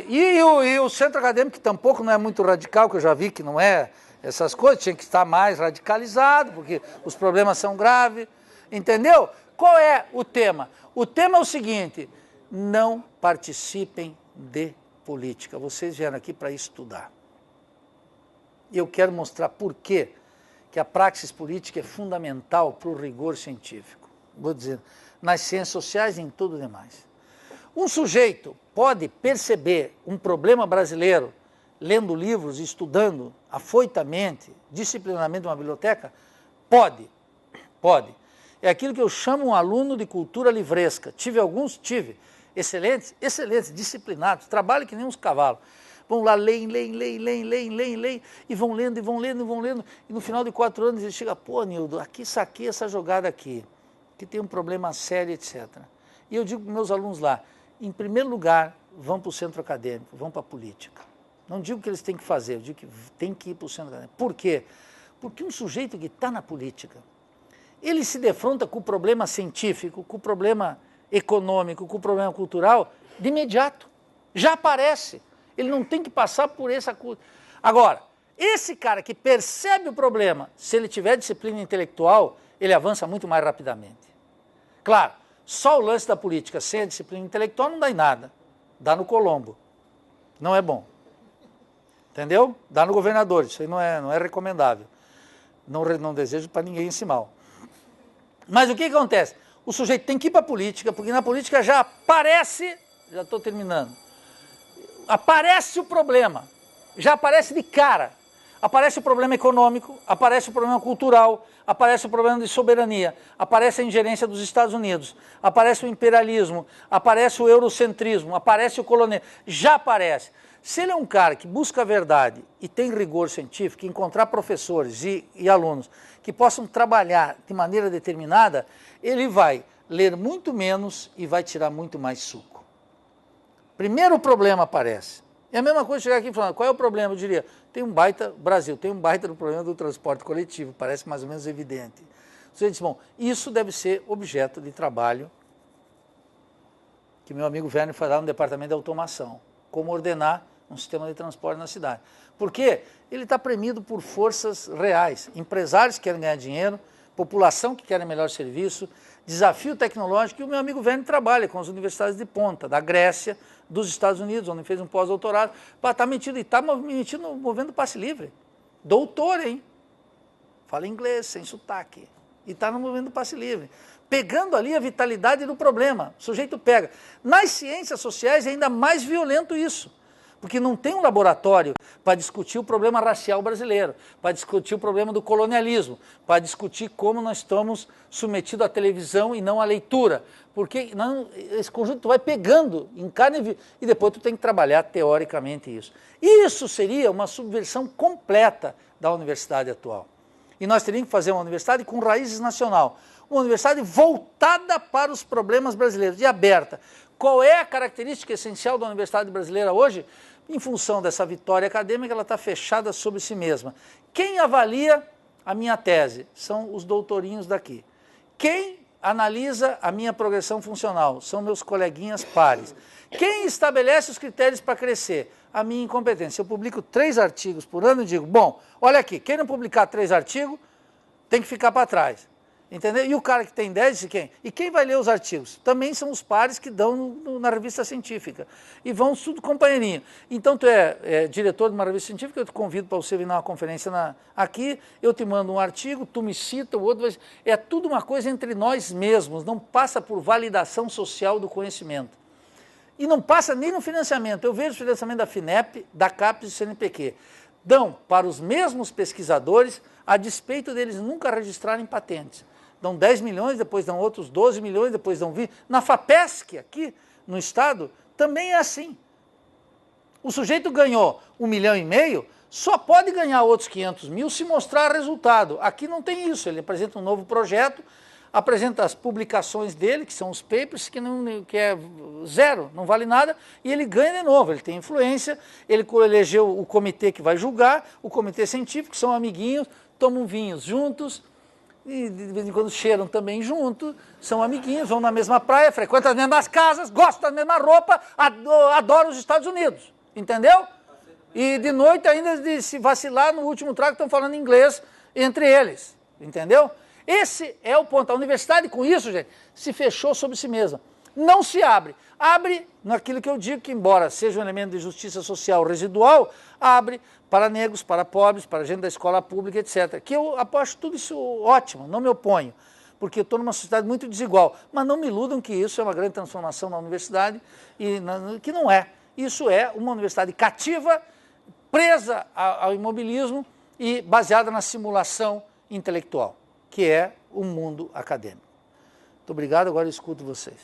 [SPEAKER 1] E o centro acadêmico, que tampouco não é muito radical, que eu já vi que não é essas coisas, tinha que estar mais radicalizado, porque os problemas são graves, entendeu? Qual é o tema? O tema é o seguinte, não participem de política, vocês vieram aqui para estudar. E eu quero mostrar por que a praxis política é fundamental para o rigor científico, vou dizer, nas ciências sociais e em tudo demais. Um sujeito pode perceber um problema brasileiro lendo livros e estudando afoitamente, disciplinarmente uma biblioteca? Pode. É aquilo que eu chamo um aluno de cultura livresca. Tive alguns, excelentes, disciplinados, trabalham que nem uns cavalos. Vão lá, leem, e vão lendo, e no final de 4 anos ele chega, pô, Nildo, aqui saquei essa jogada aqui, que tem um problema sério, etc. E eu digo para meus alunos lá, em primeiro lugar, vão para o centro acadêmico, vão para a política. Não digo que eles têm que fazer, eu digo que tem que ir para o centro acadêmico. Por quê? Porque um sujeito que está na política, ele se defronta com o problema científico, com o problema econômico, com o problema cultural, de imediato. Já aparece. Ele não tem que passar por essa coisa. Agora, esse cara que percebe o problema, se ele tiver disciplina intelectual, ele avança muito mais rapidamente. Claro, só o lance da política sem a disciplina intelectual não dá em nada. Dá no Colombo. Não é bom. Entendeu? Dá no governador. Isso aí não é recomendável. Não desejo para ninguém esse mal. Mas o que acontece? O sujeito tem que ir para a política, porque na política já aparece, já estou terminando, aparece o problema. Já aparece de cara. Aparece o problema econômico, aparece o problema cultural, aparece o problema de soberania, aparece a ingerência dos Estados Unidos, aparece o imperialismo, aparece o eurocentrismo, aparece o colonialismo, já aparece. Se ele é um cara que busca a verdade e tem rigor científico, encontrar professores e alunos que possam trabalhar de maneira determinada, ele vai ler muito menos e vai tirar muito mais suco. Primeiro o problema aparece. É a mesma coisa chegar aqui falando, qual é o problema? Eu diria, Brasil tem um baita do problema do transporte coletivo, parece mais ou menos evidente. Você disse, bom, isso deve ser objeto de trabalho que meu amigo Werner fará no departamento de automação, como ordenar um sistema de transporte na cidade. Porque ele está premido por forças reais, empresários que querem ganhar dinheiro, população que quer melhor serviço, desafio tecnológico, e o meu amigo Werner trabalha com as universidades de ponta, da Grécia, dos Estados Unidos, onde fez um pós-doutorado, está metido, e está metido no movimento passe livre. Doutor, hein? Fala inglês, sem sotaque. E está no movimento passe livre. Pegando ali a vitalidade do problema. O sujeito pega. Nas ciências sociais é ainda mais violento isso. Porque não tem um laboratório para discutir o problema racial brasileiro, para discutir o problema do colonialismo, para discutir como nós estamos submetidos à televisão e não à leitura. Porque não, esse conjunto tu vai pegando em carne e depois tu tem que trabalhar teoricamente isso. Isso seria uma subversão completa da universidade atual. E nós teríamos que fazer uma universidade com raízes nacional, uma universidade voltada para os problemas brasileiros e aberta. Qual é a característica essencial da universidade brasileira hoje? Em função dessa vitória acadêmica, ela está fechada sobre si mesma. Quem avalia a minha tese? São os doutorinhos daqui. Quem analisa a minha progressão funcional? São meus coleguinhas pares. Quem estabelece os critérios para crescer? A minha incompetência. Eu publico 3 artigos por ano e digo, bom, olha aqui, quem não publicar 3 artigos tem que ficar para trás. Entendeu? E o cara que tem 10, disse quem? E quem vai ler os artigos? Também são os pares que dão na revista científica. E vão tudo companheirinho. Então, tu é diretor de uma revista científica, eu te convido para você vir numa conferência aqui, eu te mando um artigo, tu me cita, o outro vai... É tudo uma coisa entre nós mesmos, não passa por validação social do conhecimento. E não passa nem no financiamento. Eu vejo o financiamento da FINEP, da CAPES e do CNPq. Dão para os mesmos pesquisadores, a despeito deles nunca registrarem patentes. Dão 10 milhões, depois dão outros 12 milhões, depois dão 20. Na FAPESC, aqui no estado, também é assim. O sujeito ganhou 1,5 milhão, só pode ganhar outros 500 mil se mostrar resultado. Aqui não tem isso, ele apresenta um novo projeto, apresenta as publicações dele, que são os papers, que é zero, não vale nada, e ele ganha de novo, ele tem influência, ele elegeu o comitê que vai julgar, o comitê científico, são amiguinhos, tomam vinhos juntos, e de vez em quando cheiram também junto, são amiguinhos, vão na mesma praia, frequentam as mesmas casas, gostam da mesma roupa, adoram os Estados Unidos, entendeu? E de noite ainda, de se vacilar, no último trago estão falando inglês entre eles, entendeu? Esse é o ponto. A universidade com isso, gente, se fechou sobre si mesma. Não se abre. Abre naquilo que eu digo que, embora seja um elemento de justiça social residual, abre para negros, para pobres, para gente da escola pública, etc. Que eu aposto tudo isso ótimo, não me oponho, porque eu estou numa sociedade muito desigual. Mas não me iludam que isso é uma grande transformação na universidade, que não é. Isso é uma universidade cativa, presa ao imobilismo e baseada na simulação intelectual, que é o mundo acadêmico. Muito obrigado, agora eu escuto vocês.